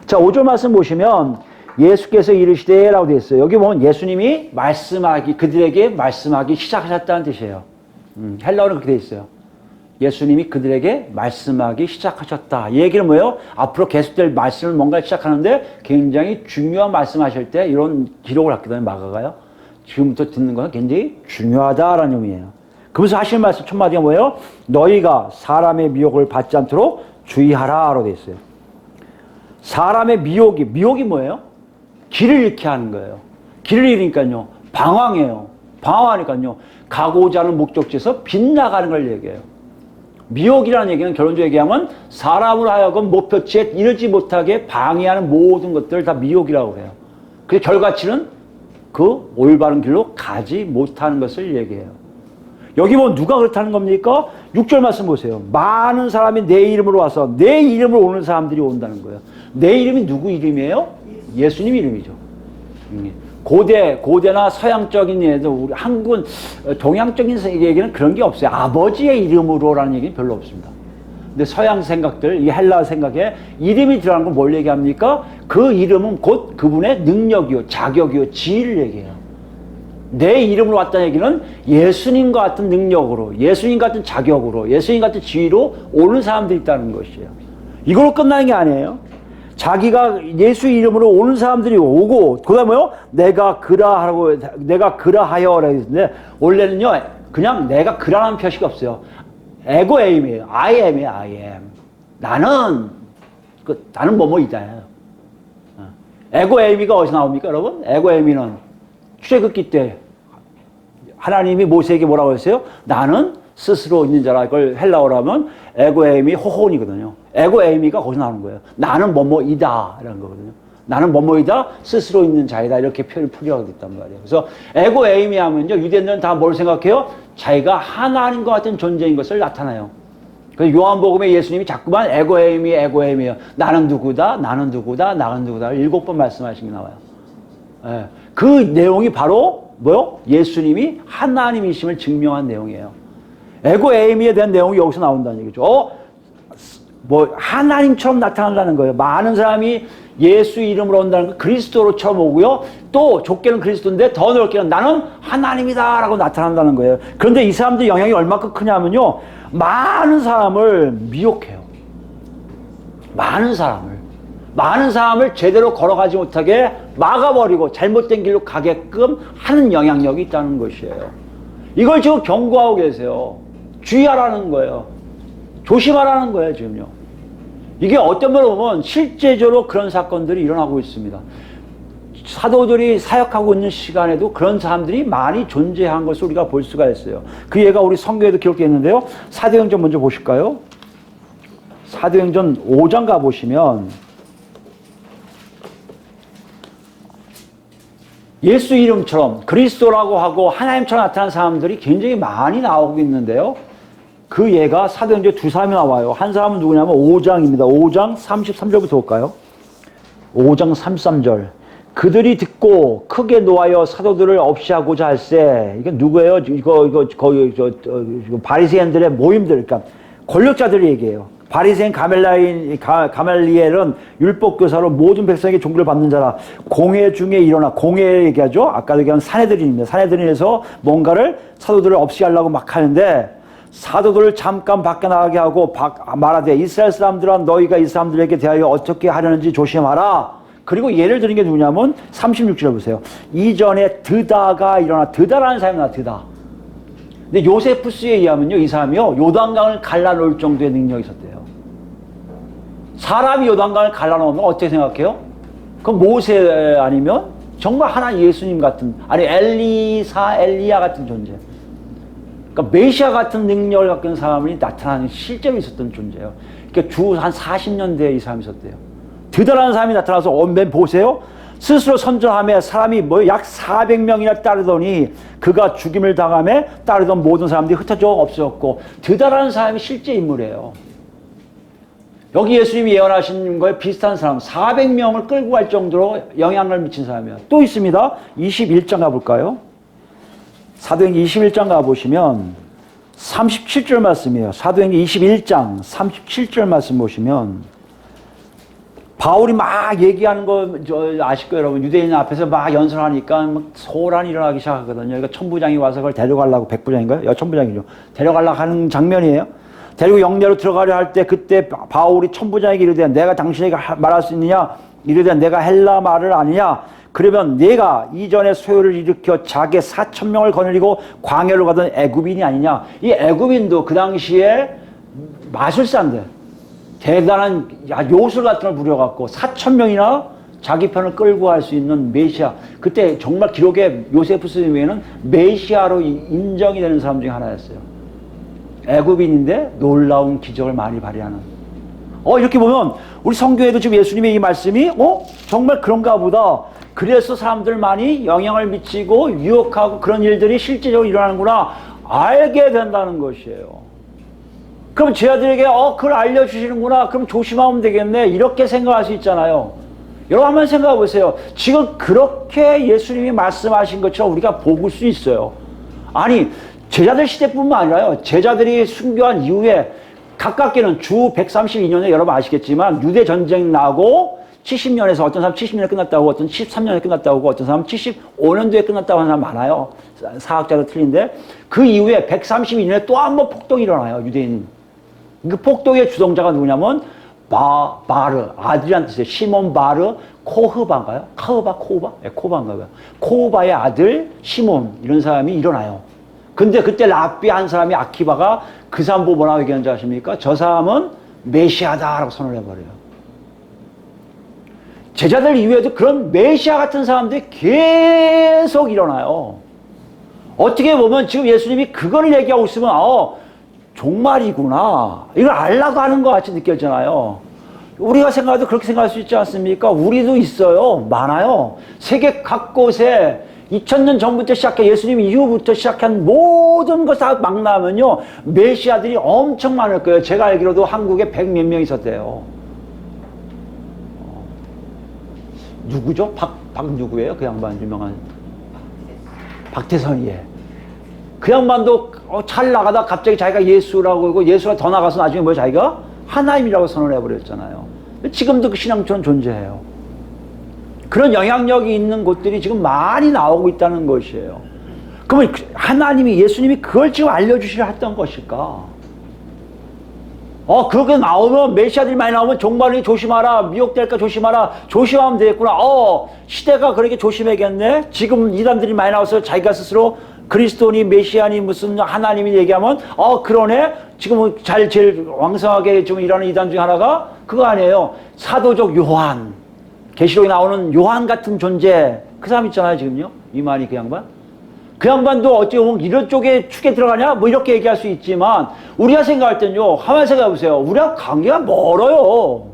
자, 5절 말씀 보시면 예수께서 이르시되 라고 되어 있어요. 여기 보면 예수님이 그들에게 말씀하기 시작하셨다는 뜻이에요. 헬라어는 그렇게 되어 있어요. 예수님이 그들에게 말씀하기 시작하셨다. 이 얘기는 뭐예요? 앞으로 계속될 말씀을 뭔가 시작하는데 굉장히 중요한 말씀하실 때 이런 기록을 했거든요. 마가가요. 지금부터 듣는 것은 굉장히 중요하다라는 의미예요. 그러면서 하시는 말씀 첫 마디가 뭐예요? 너희가 사람의 미혹을 받지 않도록 주의하라라고 되어 있어요. 사람의 미혹이 뭐예요? 길을 잃게 하는 거예요. 길을 잃으니까요. 방황해요. 방황하니까요. 가고자 하는 목적지에서 빗나가는 걸 얘기해요. 미혹이라는 얘기는 결론적으로 얘기하면 사람으로 하여금 목표치에 이르지 못하게 방해하는 모든 것들을 다 미혹이라고 해요. 그 결과치는 그 올바른 길로 가지 못하는 것을 얘기해요. 여기 보면 누가 그렇다는 겁니까? 6절 말씀 보세요. 많은 사람이 내 이름으로 와서 내 이름으로 오는 사람들이 온다는 거예요. 내 이름이 누구 이름이에요? 예수님 이름이죠. 고대나 서양적인 얘기도 우리 한국은 동양적인 얘기는 그런 게 없어요. 아버지의 이름으로라는 얘기는 별로 없습니다. 근데 서양 생각들, 이 헬라 생각에 이름이 들어가는 건 뭘 얘기합니까? 그 이름은 곧 그분의 능력이요, 자격이요, 지위를 얘기해요. 내 이름으로 왔다는 얘기는 예수님과 같은 능력으로, 예수님 같은 자격으로, 예수님 같은 지위로 오는 사람들이 있다는 것이에요. 이걸로 끝나는 게 아니에요. 자기가 예수 이름으로 오는 사람들이 오고, 그 다음에 뭐요? 내가 그라하여라 했는데, 원래는요, 그냥 내가 그라라는 표시가 없어요. 에고에임이에요. I am이에요, I am. 나는 뭐뭐이다. 에고에이미가 어디서 나옵니까, 여러분? 에고에이미는 출애굽기 때 하나님이 모세에게 뭐라고 했어요? 나는 스스로 있는 자라. 이걸 헬라어로 하면 에고에이미 호혼이거든요. 에고에이미가 거기서 나오는 거예요. 나는 뭐뭐이다 이런 거거든요. 나는 뭐뭐이다, 스스로 있는 자이다, 이렇게 표현하고 있단 말이에요. 그래서 에고에이미 하면요, 유대인들은 다 뭘 생각해요? 자기가 하나님과 같은 존재인 것을 나타나요. 그래서 요한복음에 예수님이 자꾸만 에고에이미예요. 나는 누구다, 나는 누구다, 나는 누구다 7번 말씀하신 게 나와요. 예. 그 내용이 바로 뭐요? 예수님이 하나님이심을 증명한 내용이에요. 에고에이미에 대한 내용이 여기서 나온다는 얘기죠. 하나님처럼 나타난다는 거예요. 많은 사람이 예수 이름으로 온다는 거 그리스도로 처음 오고요. 또 좁게는 그리스도인데 더 넓게는 나는 하나님이다 라고 나타난다는 거예요. 그런데 이 사람들 영향이 얼마큼 크냐면요, 많은 사람을 미혹해요. 많은 사람을 제대로 걸어가지 못하게 막아버리고 잘못된 길로 가게끔 하는 영향력이 있다는 것이에요. 이걸 지금 경고하고 계세요. 주의하라는 거예요. 조심하라는 거예요, 지금요. 이게 어떤 면으로 보면 실제적으로 그런 사건들이 일어나고 있습니다. 사도들이 사역하고 있는 시간에도 그런 사람들이 많이 존재한 것을 우리가 볼 수가 있어요. 그 예가 우리 성경에도 기록되어 있는데요. 사도행전 먼저 보실까요? 사도행전 5장 가보시면 예수 이름처럼 그리스도라고 하고 하나님처럼 나타난 사람들이 굉장히 많이 나오고 있는데요. 그 예가 사도행전에 두 사람이 나와요. 한 사람은 누구냐면 5장입니다. 5장 33절부터 볼까요? 5장 33절. 그들이 듣고 크게 노하여 사도들을 없이 하고자 할세. 이게 누구예요? 이거 바리새인들의 모임들, 그러니까 권력자들의 얘기예요. 바리새인 가멜리엘은 율법교사로 모든 백성에게 종교를 받는 자라. 공회 중에 일어나, 공회 얘기하죠. 아까도 얘기한 사내들인입니다. 사내들인에서 뭔가를 사도들을 없이 하려고 막 하는데, 사도들을 잠깐 밖에 나가게 하고 말하되 이스라엘 사람들아, 너희가 이 사람들에게 대하여 어떻게 하려는지 조심하라. 그리고 예를 드는 게 누구냐면 36절 보세요. 이전에 드다가 일어나, 드다라는 사람이 나와. 드다. 근데 요세푸스에 의하면요, 이 사람이요, 요단강을 갈라놓을 정도의 능력이 있었대요. 사람이 요단강을 갈라놓으면 어떻게 생각해요? 그럼 모세 아니면 정말 하나 예수님 같은, 아니 엘리야 같은 존재. 그러니까 메시아 같은 능력을 갖고 있는 사람이 나타나는 실제로 있었던 존재예요. 그러니까 주 한 40년대에 이 사람이 있었대요. 대단한 사람이 나타나서 맨 보세요. 스스로 선전하며 사람이 뭐 약 400명이나 따르더니 그가 죽임을 당하며 따르던 모든 사람들이 흩어져 없어졌고, 대단한 사람이 실제 인물이에요. 여기 예수님이 예언하신 거에 비슷한 사람 400명을 끌고 갈 정도로 영향을 미친 사람이에요. 또 있습니다. 21장 가볼까요? 사도행전 21장 가보시면 37절 말씀이에요. 사도행전 21장 37절 말씀 보시면 바울이 막 얘기하는 거 아실 거예요, 여러분. 유대인 앞에서 막 연설하니까 막 소란이 일어나기 시작하거든요. 그러니까 천부장이 와서 그걸 데려가려고, 백부장인가요? 천부장이죠. 데려가려고 하는 장면이에요. 데리고 영내로 들어가려 할 때 그때 바울이 천부장에게 이르되 내가 당신에게 말할 수 있느냐? 이르되 내가 헬라 말을 아느냐? 그러면 내가 이전에 소요를 일으켜 자기 4,000명을 거느리고 광야로 가던 애굽인이 아니냐? 이 애굽인도 그 당시에 마술사인데 대단한 요술 같은 걸 부려갖고 4,000명이나 자기 편을 끌고 갈 수 있는 메시아. 그때 정말 기록에 요세푸스 외에는 메시아로 인정이 되는 사람 중에 하나였어요. 애굽인인데 놀라운 기적을 많이 발휘하는. 이렇게 보면 우리 성경에도 지금 예수님의 이 말씀이 정말 그런가 보다. 그래서 사람들 많이 영향을 미치고 유혹하고 그런 일들이 실제적으로 일어나는구나 알게 된다는 것이에요. 그럼 제 아들에게 그걸 알려주시는구나, 그럼 조심하면 되겠네, 이렇게 생각할 수 있잖아요. 여러분 한번 생각해 보세요. 지금 그렇게 예수님이 말씀하신 것처럼 우리가 보고 수 있어요. 아니 제자들 시대뿐만 아니라요, 제자들이 순교한 이후에 가깝게는 주 132년에 여러분 아시겠지만 유대 전쟁 나고 70년에서 어떤 사람 70년에 끝났다고, 어떤 13년에 끝났다고, 어떤 사람 75년도에 끝났다고 하는 사람 많아요. 사학자도 틀린데 그 이후에 132년에 또 한 번 폭동이 일어나요. 유대인. 그 폭동의 주동자가 누구냐면 바르, 아들이란 뜻이에요. 시몬 바르 코흐바인가요? 코흐바? 네, 코흐바인가요? 코흐바의 아들 시몬, 이런 사람이 일어나요. 근데 그때 랍비 한 사람이 아키바가 그 사람 보고 뭐라고 얘기하는지 아십니까? 저 사람은 메시아다라고 선언을 해버려요. 제자들 이외에도 그런 메시아 같은 사람들이 계속 일어나요. 어떻게 보면 지금 예수님이 그걸 얘기하고 있으면 종말이구나, 이걸 알라고 하는 것 같이 느껴지잖아요. 우리가 생각해도 그렇게 생각할 수 있지 않습니까? 우리도 있어요. 많아요. 세계 각곳에 2000년 전부터 시작해 예수님 이후부터 시작한 모든 것 다 막 나면요 메시아들이 엄청 많을 거예요. 제가 알기로도 한국에 100몇 명 있었대요. 누구죠? 박 누구예요? 그 양반 유명한 박태선이에요. 그 양반도 잘 나가다 갑자기 자기가 예수라고 그러고, 예수가 더 나가서 나중에 뭐 자기가 하나님이라고 선언해버렸잖아요. 지금도 그 신앙처럼 존재해요. 그런 영향력이 있는 곳들이 지금 많이 나오고 있다는 것이에요. 그러면 하나님이, 예수님이 그걸 지금 알려주시려 했던 것일까? 그렇게 나오면, 메시아들이 많이 나오면 종말이 조심하라, 미혹될까 조심하라, 조심하면 되겠구나. 시대가 그렇게 조심해야겠네. 지금 이단들이 많이 나와서 자기가 스스로 그리스도니 메시아니 무슨 하나님이 얘기하면 그러네. 지금 제일 왕성하게 지금 일하는 이단 중에 하나가 그거 아니에요. 사도적 요한, 계시록에 나오는 요한 같은 존재, 그 사람 있잖아요 지금요. 이만희 그 양반. 그 양반도 어찌 보면 이런 쪽에 축에 들어가냐 뭐 이렇게 얘기할 수 있지만, 우리가 생각할 때는요, 한번 생각해 보세요. 우리가 관계가 멀어요.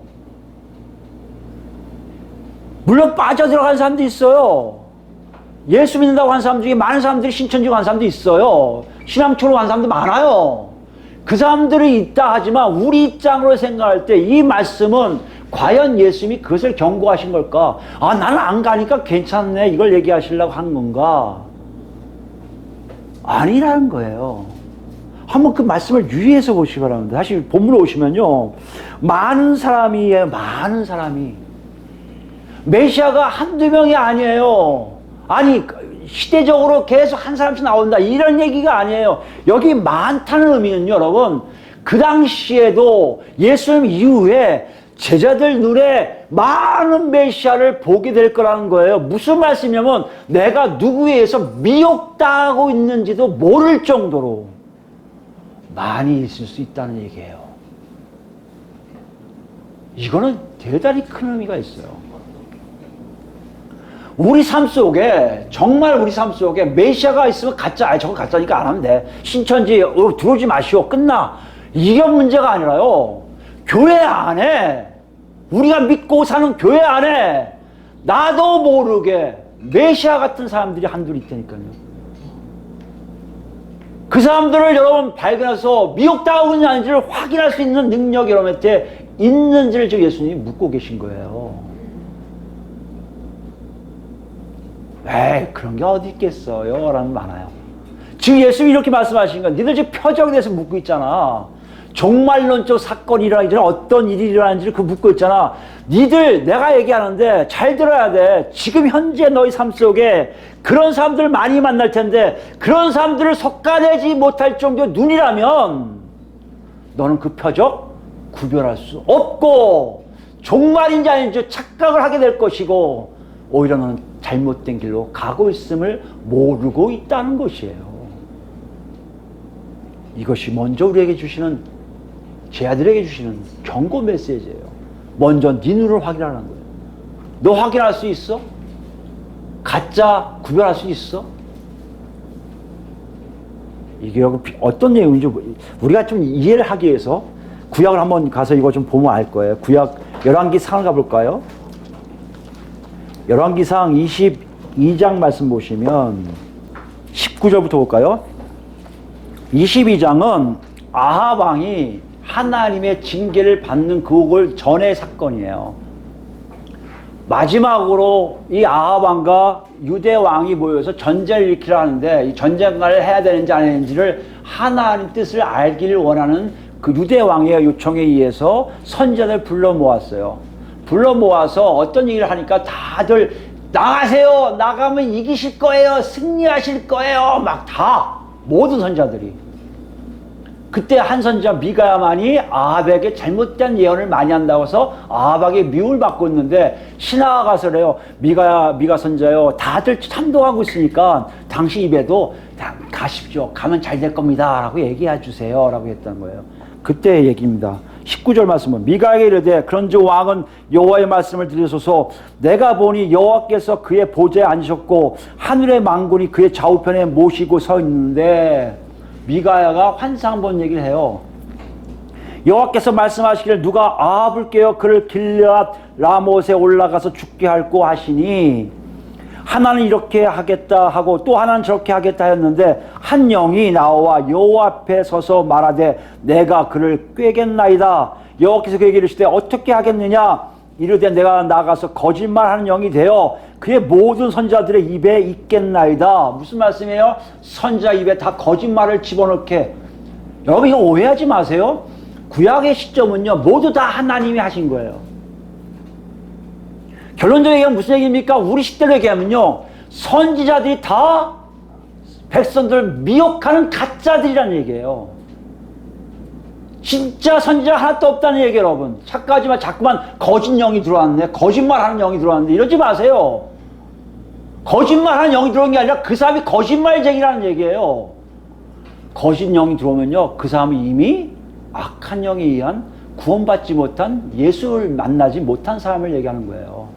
물론 빠져들어간 사람도 있어요. 예수 믿는다고 한 사람 중에 많은 사람들이 신천지 간 사람도 있어요. 신앙초로 간 사람도 많아요. 그 사람들이 있다 하지만 우리 입장으로 생각할 때 이 말씀은 과연 예수님이 그것을 경고하신 걸까? 나는 안 가니까 괜찮네, 이걸 얘기하시려고 한 건가? 아니라는 거예요. 한번 그 말씀을 유의해서 보시기 바랍니다. 다시 본문에 오시면요, 많은 사람이 메시아가 한두 명이 아니에요. 아니 시대적으로 계속 한 사람씩 나온다 이런 얘기가 아니에요. 여기 많다는 의미는 여러분, 그 당시에도 예수님 이후에 제자들 눈에 많은 메시아를 보게 될 거라는 거예요. 무슨 말씀이냐면 내가 누구에 의해서 미혹당하고 있는지도 모를 정도로 많이 있을 수 있다는 얘기예요. 이거는 대단히 큰 의미가 있어요. 우리 삶 속에, 정말 우리 삶 속에 메시아가 있으면 가짜, 저거 가짜니까 안 하면 돼. 신천지 들어오지 마시오. 끝나. 이게 문제가 아니라요. 교회 안에, 우리가 믿고 사는 교회 안에 나도 모르게 메시아 같은 사람들이 한둘 있다니까요. 그 사람들을 여러분 발견해서 미혹당하고 있는지 아닌지를 확인할 수 있는 능력이 여러분한테 있는지를 지금 예수님이 묻고 계신 거예요. 에이, 그런 게 어디 있겠어요? 라는 많아요. 지금 예수님이 이렇게 말씀하신 건 니들 지금 표적에 대해서 묻고 있잖아. 종말론적 사건이 일어나기 전에 어떤 일이 일어나는지를 그 묻고 있잖아. 니들 내가 얘기하는데 잘 들어야 돼. 지금 현재 너희 삶 속에 그런 사람들 많이 만날 텐데 그런 사람들을 속아내지 못할 정도의 눈이라면 너는 그 표적 구별할 수 없고 종말인지 아닌지 착각을 하게 될 것이고 오히려 너는 잘못된 길로 가고 있음을 모르고 있다는 것이에요. 이것이 먼저 우리에게 주시는, 제 아들에게 주시는 경고 메시지예요. 먼저 네 눈을 확인하는 거예요. 너 확인할 수 있어? 가짜 구별할 수 있어? 이게 어떤 내용인지 우리가 좀 이해를 하기 위해서 구약을 한번 가서 이거 좀 보면 알 거예요. 구약 열왕기상을 가볼까요? 열왕기상 22장 말씀 보시면 19절부터 볼까요? 22장은 아합 왕이 하나님의 징계를 받는 그걸 전의 사건이에요. 마지막으로 이 아합 왕과 유대 왕이 모여서 전쟁을 일으키려 하는데 이 전쟁을 해야 되는지 안 해야 되는지를 하나님 뜻을 알기를 원하는 그 유대 왕의 요청에 의해서 선지자들 불러 모았어요. 불러 모아서 어떤 얘기를 하니까 다들 나가세요. 나가면 이기실 거예요. 승리하실 거예요. 막 다 모든 선지자들이. 그때 한 선지자 미가야만이 아합에게 잘못된 예언을 많이 한다고 해서 아합에게 미움을 받고 있는데 신하가 가서 그래요. 미가 선지자요. 다들 참동하고 있으니까 당신 입에도 가십시오. 가면 잘 될 겁니다. 라고 얘기해 주세요. 라고 했다는 거예요. 그때의 얘기입니다. 19절 말씀은 미가에게 이르되 그런즉 왕은 여호와의 말씀을 들으소서. 내가 보니 여호와께서 그의 보좌에 앉으셨고 하늘의 만군이 그의 좌우편에 모시고 서 있는데 미가야가 환상 본 얘기를 해요. 여호와께서 말씀하시기를 누가 아합을 깨어 그를 길앗 라못에 올라가서 죽게 할꼬 하시니 하나는 이렇게 하겠다 하고 또 하나는 저렇게 하겠다 했는데 한 영이 나와 여호와 앞에 서서 말하되 내가 그를 꾀겠나이다. 여호와께서 그에게 이르시되 어떻게 하겠느냐 이르되 내가 나가서 거짓말하는 영이 되어 그의 모든 선지자들의 입에 있겠나이다. 무슨 말씀이에요? 선지자 입에 다 거짓말을 집어넣게. 여러분 이거 오해하지 마세요. 구약의 시점은요 모두 다 하나님이 하신 거예요. 결론적으로 얘기하면 무슨 얘기입니까? 우리 시대로 얘기하면요 선지자들이 다 백성들을 미혹하는 가짜들이라는 얘기예요. 진짜 선지자 하나도 없다는 얘기예요. 여러분 착각하지 마. 자꾸만 거짓 영이 들어왔네, 거짓말하는 영이 들어왔네 이러지 마세요. 거짓말하는 영이 들어온 게 아니라 그 사람이 거짓말쟁이라는 얘기예요. 거짓 영이 들어오면요 그 사람이 이미 악한 영에 의한 구원받지 못한 예수를 만나지 못한 사람을 얘기하는 거예요.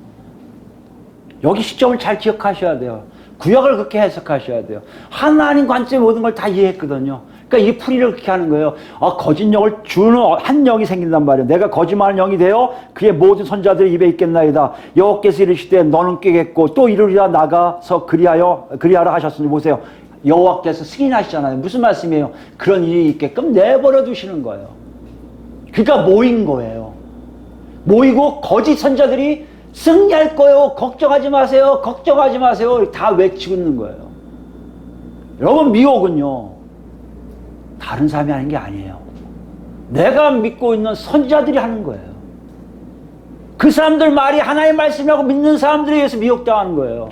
여기 시점을 잘 기억하셔야 돼요. 구약을 그렇게 해석하셔야 돼요. 하나님 관점의 모든 걸 다 이해했거든요. 그러니까 이 풀이를 그렇게 하는 거예요. 그러니까 거짓 영을 주는 한 영이 생긴단 말이에요. 내가 거짓말하는 영이 되어 그의 모든 선자들의 입에 있겠나이다. 여호와께서 이르시되 너는 깨겠고 또 이르리라 나가서 그리하라 하셨으니 보세요. 여호와께서 승인하시잖아요. 무슨 말씀이에요? 그런 일이 있게끔 내버려 두시는 거예요. 그러니까 모인 거예요. 모이고 거짓 선자들이 승리할 거예요. 걱정하지 마세요. 걱정하지 마세요. 다 외치고 있는 거예요. 여러분 미혹은요 다른 사람이 하는 게 아니에요. 내가 믿고 있는 선지자들이 하는 거예요. 그 사람들 말이 하나님의 말씀이라고 믿는 사람들에 의해서 미혹당하는 거예요.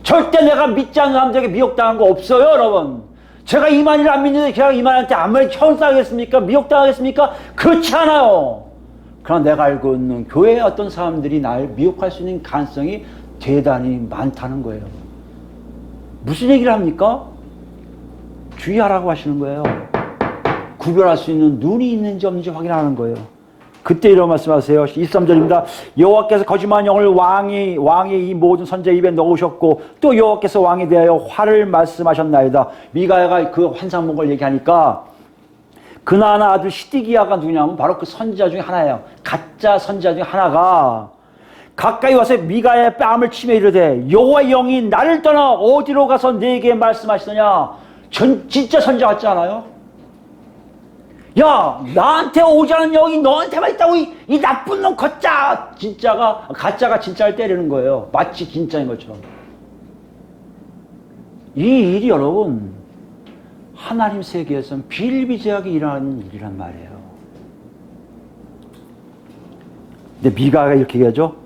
절대 내가 믿지 않는 사람들에게 미혹당한 거 없어요. 여러분 제가 이만희를 안 믿는데 그냥 이만희한테 아무리 처음당하겠습니까? 미혹당하겠습니까? 그렇지 않아요. 그러나 내가 알고 있는 교회의 어떤 사람들이 날 미혹할 수 있는 가능성이 대단히 많다는 거예요. 무슨 얘기를 합니까? 주의하라고 하시는 거예요. 구별할 수 있는 눈이 있는지 없는지 확인하는 거예요. 그때 이런 말씀하세요. 23절입니다. 여호와께서 거짓말 영을 왕의 이 모든 선자 입에 넣으셨고 또 여호와께서 왕에 대하여 화를 말씀하셨나이다. 미가야가 그 환상문을 얘기하니까 그나나 아들 시디기야가 누구냐면 바로 그 선지자 중에 하나예요. 가짜 선지자 중에 하나가 가까이 와서 미가야의 뺨을 치며 이르되 여호와의 영이 나를 떠나 어디로 가서 내게 말씀하시느냐. 진짜 선지자 같지 않아요? 야, 나한테 오지 않은 영이 너한테만 있다고 이 나쁜 놈 가짜가 진짜를 때리는 거예요. 마치 진짜인 것처럼. 이 일이 여러분 하나님 세계에서는 비일비재하게 일어나는 일이란 말이에요. 근데 미가가 이렇게 얘기하죠.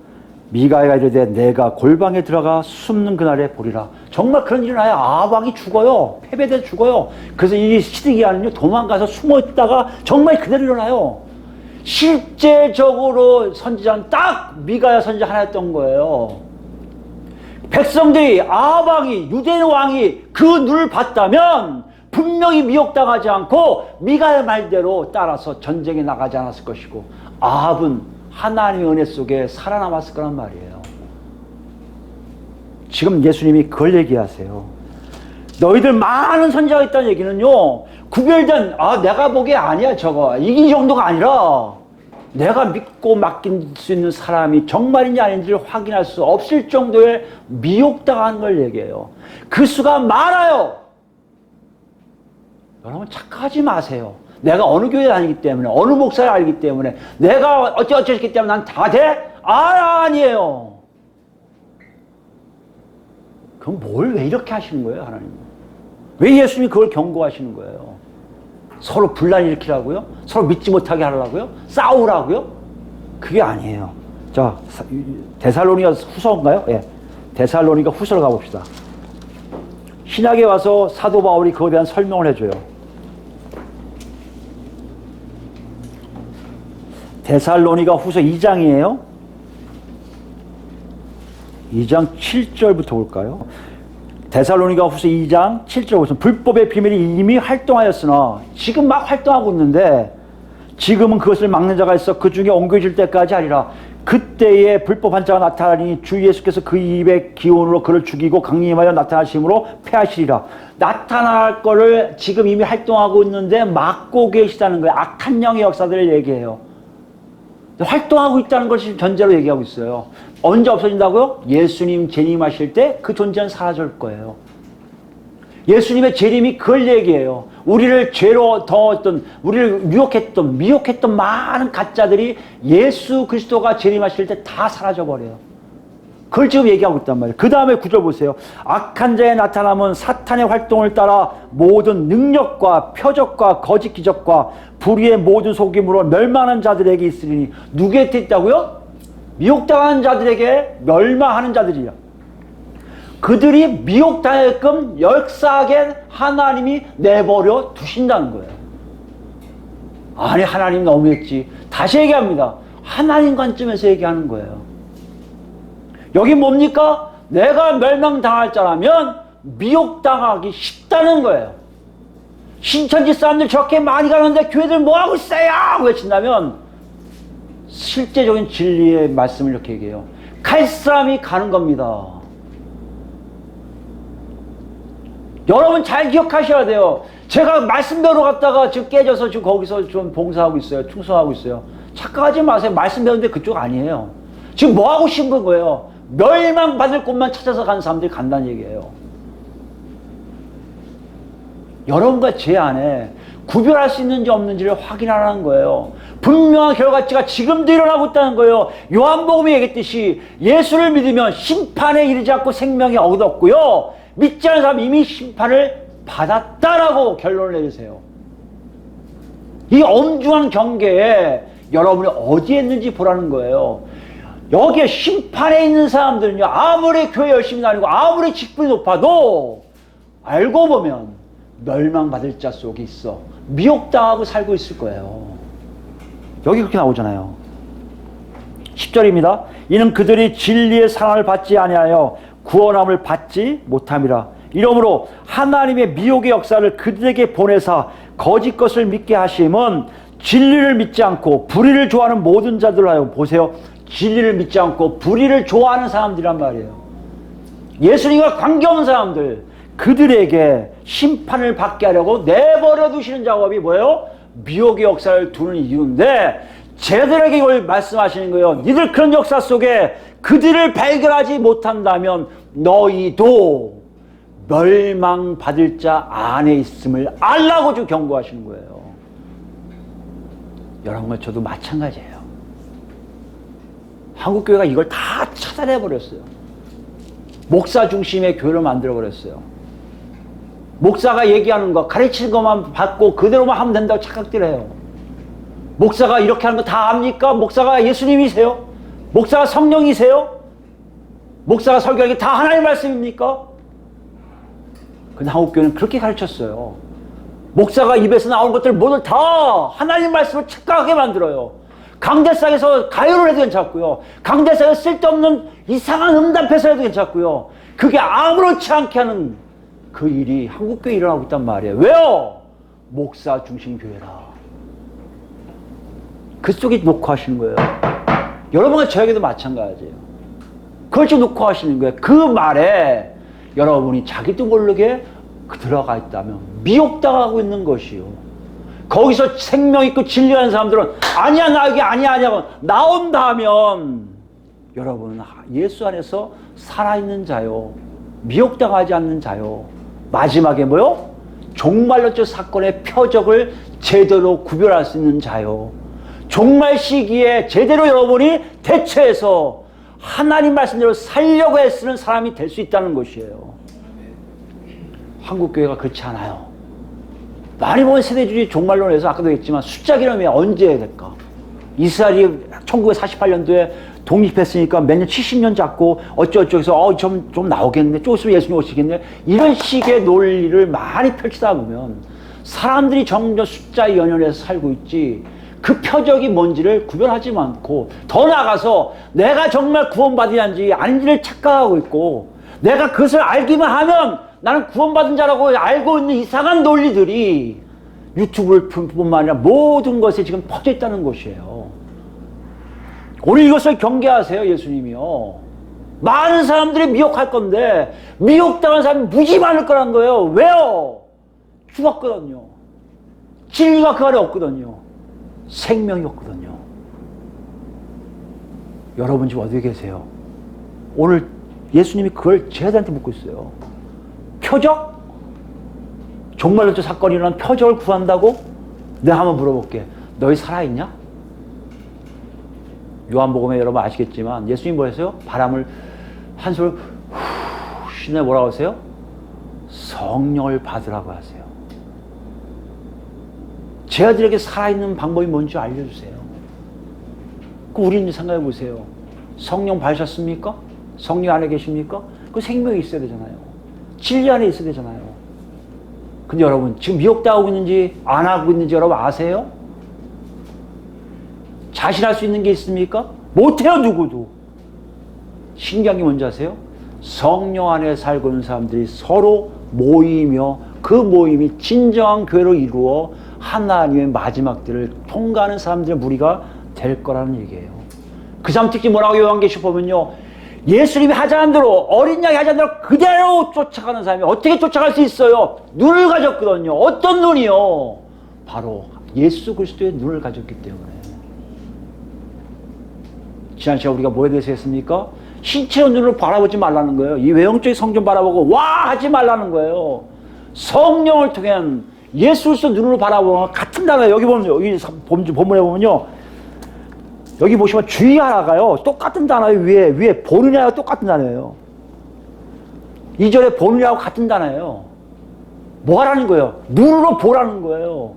미가가 이르되 내가 골방에 들어가 숨는 그날에 보리라. 정말 그런 일이 나요. 아합왕이 죽어요. 패배돼서 죽어요. 그래서 이 시드기야는요 도망가서 숨어있다가 정말 그대로 일어나요. 실제적으로 선지자는 딱 미가야 선지자 하나였던 거예요. 백성들이 아합왕이 유대 왕이 그 눈을 봤다면 분명히 미혹당하지 않고 미가야 말대로 따라서 전쟁에 나가지 않았을 것이고 아합은 하나님의 은혜 속에 살아남았을 거란 말이에요. 지금 예수님이 그걸 얘기하세요. 너희들 많은 선지자가 있다는 얘기는요 구별된 내가 보기에 아니야 저거 이 정도가 아니라 내가 믿고 맡길 수 있는 사람이 정말인지 아닌지를 확인할 수 없을 정도의 미혹당하는 걸 얘기해요. 그 수가 많아요. 여러분 착각하지 마세요. 내가 어느 교회에 다니기 때문에 어느 목사를 알기 때문에 내가 어쩌기 때문에 난 다 돼? 아니에요. 그럼 뭘 왜 이렇게 하시는 거예요 하나님? 왜 예수님이 그걸 경고하시는 거예요? 서로 분란 일으키라고요? 서로 믿지 못하게 하려고요? 싸우라고요? 그게 아니에요. 자, 데살로니가 후서인가요? 예. 데살로니가 후서로 가봅시다. 신약에 와서 사도 바울이 그거에 대한 설명을 해줘요. 데살로니가 후서 2장이에요. 2장 7절부터 볼까요? 데살로니가 후서 2장 7절 보시면 불법의 비밀이 이미 활동하였으나 지금 막 활동하고 있는데 지금은 그것을 막는 자가 있어 그 중에 옮겨질 때까지 하리라. 그때에 불법한 자가 나타나니 주 예수께서 그 입의 기운으로 그를 죽이고 강림하여 나타나심으로 패하시리라. 나타날 거를 지금 이미 활동하고 있는데 막고 계시다는 거예요. 악한 영의 역사들을 얘기해요. 활동하고 있다는 것을 전제로 얘기하고 있어요. 언제 없어진다고요? 예수님 재림하실 때 그 존재는 사라질 거예요. 예수님의 재림이 그걸 얘기해요. 우리를 죄로 덩었던, 우리를 미혹했던 많은 가짜들이 예수 그리스도가 재림하실 때 다 사라져버려요. 그걸 지금 얘기하고 있단 말이에요. 그 다음에 구절 보세요. 악한 자의 나타남은 사탄의 활동을 따라 모든 능력과 표적과 거짓 기적과 불의의 모든 속임으로 멸망하는 자들에게 있으리니 누구한테 있다고요? 미혹당하는 자들에게 멸망하는 자들이야. 그들이 미혹당하게끔 역사하게 하나님이 내버려 두신다는 거예요. 아니 하나님 너무했지. 다시 얘기합니다. 하나님 관점에서 얘기하는 거예요. 여기 뭡니까? 내가 멸망당할 자라면 미혹당하기 쉽다는 거예요. 신천지 사람들 저렇게 많이 가는데 교회들 뭐하고 있어요? 외친다면 실제적인 진리의 말씀을 이렇게 얘기해요. 갈 사람이 가는 겁니다. 여러분 잘 기억하셔야 돼요. 제가 말씀 배우러 갔다가 지금 깨져서 지금 거기서 좀 봉사하고 있어요. 충성하고 있어요. 착각하지 마세요. 말씀 배우는데 그쪽 아니에요. 지금 뭐하고 싶은 거예요? 멸망받을 곳만 찾아서 가는 사람들이 간다는 얘기예요. 여러분과 제 안에 구별할 수 있는지 없는지를 확인하라는 거예요. 분명한 결과치가 지금도 일어나고 있다는 거예요. 요한복음이 얘기했듯이 예수를 믿으면 심판에 이르지 않고 생명이 얻었고요. 믿지 않는 사람은 이미 심판을 받았다라고 결론을 내리세요. 이 엄중한 경계에 여러분이 어디에 있는지 보라는 거예요. 여기에 심판에 있는 사람들은요, 아무리 교회 열심히 다니고 아무리 직분이 높아도 알고 보면 멸망받을 자 속에 있어 미혹당하고 살고 있을 거예요. 여기 그렇게 나오잖아요. 10절입니다. 이는 그들이 진리의 사랑을 받지 아니하여 구원함을 받지 못함이라. 이러므로 하나님의 미혹의 역사를 그들에게 보내사 거짓 것을 믿게 하심은 진리를 믿지 않고 불의를 좋아하는 모든 자들 하여 보세요. 진리를 믿지 않고 불의를 좋아하는 사람들이란 말이에요. 예수님과 관계없는 사람들, 그들에게 심판을 받게 하려고 내버려 두시는 작업이 뭐예요? 미혹의 역사를 두는 이유인데, 쟤들에게 이걸 말씀하시는 거예요. 니들 그런 역사 속에 그들을 발견하지 못한다면 너희도 멸망받을 자 안에 있음을 알라고 좀 경고하시는 거예요. 여러분과 저도 마찬가지예요. 한국교회가 이걸 다 차단해버렸어요. 목사 중심의 교회를 만들어버렸어요. 목사가 얘기하는 거, 가르치는 것만 받고 그대로만 하면 된다고 착각들 해요. 목사가 이렇게 하는 거 다 압니까? 목사가 예수님이세요? 목사가 성령이세요? 목사가 설교하는 게 다 하나님의 말씀입니까? 근데 한국교회는 그렇게 가르쳤어요. 목사가 입에서 나오는 것들 모두 다 하나님 말씀을 착각하게 만들어요. 강대상에서 가요를 해도 괜찮고요. 강대상에서 쓸데없는 이상한 음담패서 해도 괜찮고요. 그게 아무렇지 않게 하는 그 일이 한국교회에 일어나고 있단 말이에요. 왜요? 목사 중심 교회라. 그쪽에 놓고 하시는 거예요. 여러분과 저에게도 마찬가지예요. 그걸 좀 놓고 하시는 거예요. 그 말에 여러분이 자기도 모르게 들어가 있다면 미혹당하고 있는 것이요. 거기서 생명 있고 진리하는 사람들은 아니야 나 이게 아니야 아니야 나온다 하면 여러분은 예수 안에서 살아있는 자요. 미혹당하지 않는 자요. 마지막에 뭐요? 종말론적 사건의 표적을 제대로 구별할 수 있는 자요. 종말 시기에 제대로 여러분이 대처해서 하나님 말씀대로 살려고 애쓰는 사람이 될 수 있다는 것이에요. 한국교회가 그렇지 않아요. 많이 보면 세대주의 종말론에서 아까도 했지만 숫자 개념이 언제 해야 될까? 이스라엘이 1948년도에 독립했으니까 매년 70년 잡고 어쩌고저쩌고 좀 나오겠네. 좀 있으면 예수님 오시겠네. 이런 식의 논리를 많이 펼치다 보면 사람들이 점점 숫자에 연연해서 살고 있지 그 표적이 뭔지를 구별하지 않고 더 나아가서 내가 정말 구원받으는지 아닌지를 착각하고 있고 내가 그것을 알기만 하면 나는 구원받은 자라고 알고 있는 이상한 논리들이 유튜브를 뿐만 아니라 모든 것에 지금 퍼져 있다는 것이에요. 오늘 이것을 경계하세요. 예수님이요. 많은 사람들이 미혹할 건데 미혹당한 사람이 무지 많을 거란 거예요. 왜요? 죽었거든요. 진리가 그 안에 없거든요. 생명이 없거든요. 여러분 지금 어디 계세요? 오늘 예수님이 그걸 제자들한테 묻고 있어요. 표적? 종말론적 사건이 일어난 표적을 구한다고? 내가 한번 물어볼게. 너희 살아있냐? 요한복음에 여러분 아시겠지만 예수님이 뭐 했어요? 바람을 한 소리 후 쉬내 뭐라고 하세요? 성령을 받으라고 하세요. 제 아들에게 살아있는 방법이 뭔지 알려주세요. 그 우리는 생각해 보세요. 성령 받으셨습니까? 성령 안에 계십니까? 그 생명이 있어야 되잖아요. 진리 안에 있어야 되잖아요. 근데 여러분 지금 미혹당하고 있는지 안 하고 있는지 여러분 아세요? 자신할 수 있는 게 있습니까? 못해요. 누구도. 신기한 게 뭔지 아세요? 성령 안에 살고 있는 사람들이 서로 모이며 그 모임이 진정한 교회로 이루어 하나님의 마지막 때를 통과하는 사람들의 무리가 될 거라는 얘기예요. 그 사람 특히 뭐라고 요한계시록 보면요. 예수님이 하자는 대로 어린 양이 하자는 대로 그대로 쫓아가는 사람이 어떻게 쫓아갈 수 있어요? 눈을 가졌거든요. 어떤 눈이요? 바로 예수 그리스도의 눈을 가졌기 때문에. 지난 시간 우리가 뭐에 대해서 했습니까? 신체의 눈으로 바라보지 말라는 거예요. 이 외형적인 성전 바라보고 와 하지 말라는 거예요. 성령을 통한 예수 그리스도 눈으로 바라보면 같은 단어예요. 여기 보면 여기 본문에 보면요. 여기 보시면 주의하라가요. 똑같은 단어예요. 위에 보느냐가 똑같은 단어예요. 2절에 보느냐하고 같은 단어예요. 뭐 하라는 거예요? 눈으로 보라는 거예요.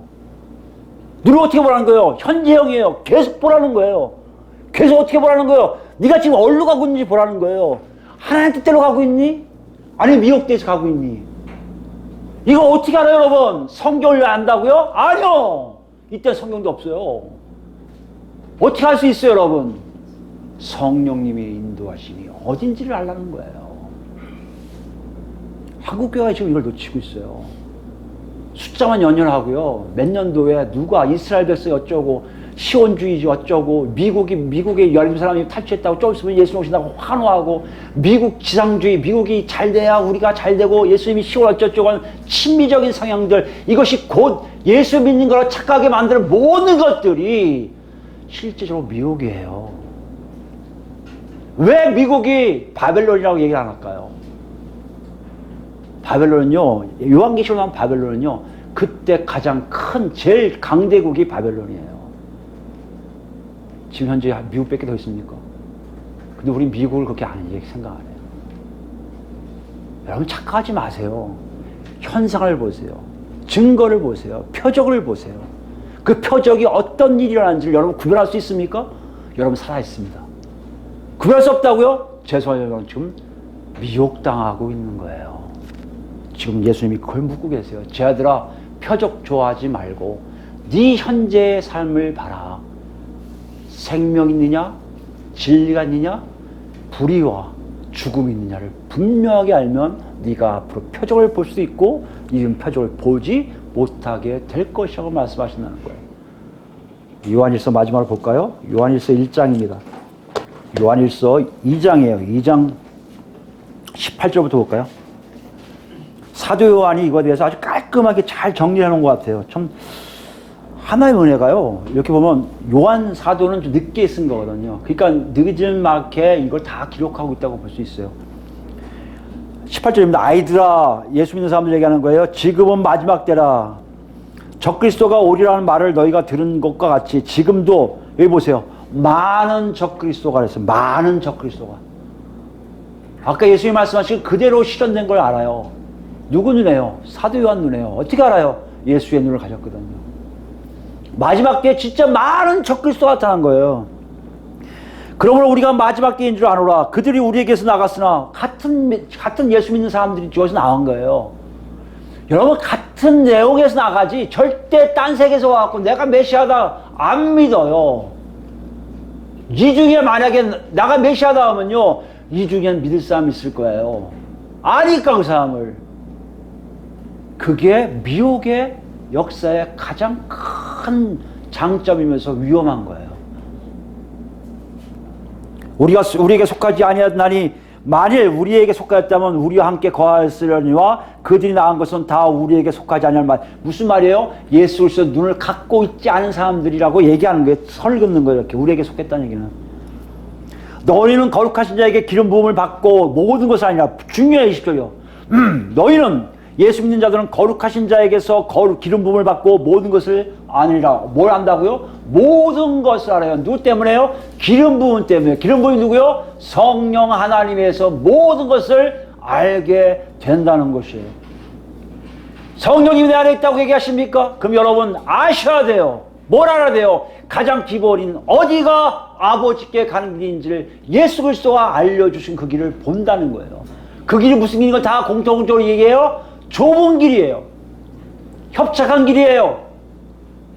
눈으로 어떻게 보라는 거예요? 현재형이에요. 계속 보라는 거예요. 계속 어떻게 보라는 거예요? 네가 지금 어디로 가고 있는지 보라는 거예요. 하나님 뜻대로 가고 있니? 아니면 미혹돼서 가고 있니? 이거 어떻게 알아요, 여러분? 성경을 안다고요? 아니요. 이때 성경도 없어요. 어떻게 할 수 있어요, 여러분? 성령님의 인도하심이 어딘지를 알라는 거예요. 한국교회가 지금 이걸 놓치고 있어요. 숫자만 연연하고요. 몇 년도에 누가 이스라엘 백성이 어쩌고 시온주의지 어쩌고 미국의 열린 사람이 탈취했다고 좀 있으면 예수님 오신다고 환호하고 미국 지상주의 미국이 잘 돼야 우리가 잘 되고 예수님이 시온 어쩌고 하는 친미적인 성향들 이것이 곧 예수 믿는 거로 착각하게 만드는 모든 것들이 실제적으로 미혹이에요. 왜 미국이 바벨론이라고 얘기를 안 할까요? 바벨론은요, 요한계시록 나온 바벨론은요, 그때 가장 큰 제일 강대국이 바벨론이에요. 지금 현재 미국밖에 더 있습니까? 근데 우리 미국을 그렇게 생각 안 해요. 여러분 착각하지 마세요. 현상을 보세요. 증거를 보세요. 표적을 보세요. 그 표적이 어떤 일이 일어나는지를 여러분 구별할 수 있습니까? 여러분 살아있습니다. 구별할 수 없다고요? 죄송해요. 여러분 지금 미혹당하고 있는 거예요. 지금 예수님이 그걸 묻고 계세요. 제 아들아 표적 좋아하지 말고 네 현재의 삶을 봐라. 생명 있느냐? 진리가 있느냐? 불의와 죽음이 있느냐를 분명하게 알면 네가 앞으로 표적을 볼 수 있고 이런 표적을 보지 못하게 될 것이라고 말씀하신다는 거예요. 요한일서 마지막으로 볼까요? 요한일서 1장입니다. 요한일서 2장이에요. 2장 18절부터 볼까요? 사도 요한이 이거에 대해서 아주 깔끔하게 잘 정리해 놓은 것 같아요. 참 하나의 은혜가요. 이렇게 보면 요한 사도는 좀 늦게 쓴 거거든요. 그러니까 늦은막에 이걸 다 기록하고 있다고 볼 수 있어요. 18절입니다. 아이들아, 예수 믿는 사람들 얘기하는 거예요. 지금은 마지막 때라. 적그리스도가 오리라는 말을 너희가 들은 것과 같이 지금도 여기 보세요. 많은 적그리스도가 그랬어요. 많은 적그리스도가. 아까 예수님이 말씀하신 그대로 실현된 걸 알아요. 누구 눈에요? 사도 요한 눈에요. 어떻게 알아요? 예수의 눈을 가졌거든요. 마지막 때에 진짜 많은 적그리스도가 나타난 거예요. 그러므로 우리가 마지막 때인 줄 아노라. 그들이 우리에게서 나갔으나 같은 예수 믿는 사람들이 저기서 나온 거예요. 여러분 같은 내용에서 나가지 절대 딴 세계에서 와갖고 내가 메시아다 안 믿어요. 이 중에 만약에 나가 메시아다 하면요 이 중엔 믿을 사람이 있을 거예요. 아니까 그 사람을. 그게 미혹의 역사의 가장 큰 장점이면서 위험한 거예요. 우리에게 속하지 아니하나니 만일 우리에게 속하였다면 우리와 함께 거하였으려니와 그들이 나간 것은 다 우리에게 속하지 아니할 말. 무슨 말이에요? 예수 그리스도 눈을 갖고 있지 않은 사람들이라고 얘기하는 거예요. 선을 긋는 거예요. 이렇게 우리에게 속했다는 얘기는. 너희는 거룩하신 자에게 기름 부음을 받고 모든 것이 아니라 중요해 20절이요. 너희는 예수 믿는 자들은 거룩하신 자에게서 기름 부음을 받고 모든 것을 아니라 뭘 안다고요? 모든 것을 알아요. 누구 때문에요? 기름 부음 때문에. 기름 부음이 누구요? 성령 하나님에서 모든 것을 알게 된다는 것이에요. 성령이 내 안에 있다고 얘기하십니까? 그럼 여러분 아셔야 돼요. 뭘 알아야 돼요? 가장 기본인 어디가 아버지께 가는 길인지를 예수 그리스도가 알려주신 그 길을 본다는 거예요. 그 길이 무슨 길인 걸 다 공통적으로 얘기해요? 좁은 길이에요. 협착한 길이에요.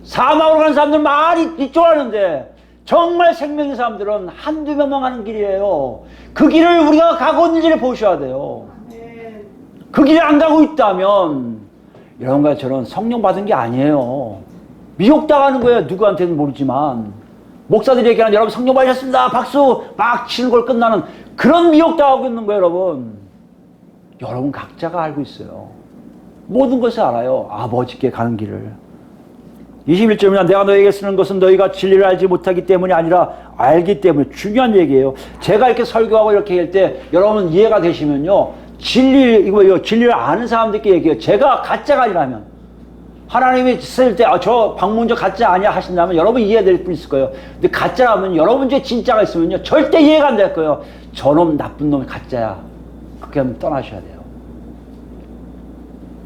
사망으로 가는 사람들 많이 이쪽으로 하는데 정말 생명인 사람들은 한두 명만 가는 길이에요. 그 길을 우리가 가고 있는지를 보셔야 돼요. 그 길을 안 가고 있다면 여러분과 저는 성령 받은 게 아니에요. 미혹당하는 거예요. 누구한테는 모르지만 목사들이 얘기하는 여러분 성령 받으셨습니다. 박수 막 치는 걸 끝나는 그런 미혹당하고 있는 거예요. 여러분 각자가 알고 있어요. 모든 것을 알아요. 아버지께 가는 길을. 21절입니다. 내가 너에게 쓰는 것은 너희가 진리를 알지 못하기 때문이 아니라 알기 때문에. 중요한 얘기예요. 제가 이렇게 설교하고 이렇게 할 때 여러분 이해가 되시면요. 진리를 아는 사람들께 얘기해요. 제가 가짜가 아니라면. 하나님이 쓸 때 저 방문자 가짜 아니야 하신다면 여러분 이해될 분 있을 거예요. 근데 가짜라면 여러분 중에 진짜가 있으면요. 절대 이해가 안 될 거예요. 저놈 나쁜 놈이 가짜야. 그렇게 하면 떠나셔야 돼요.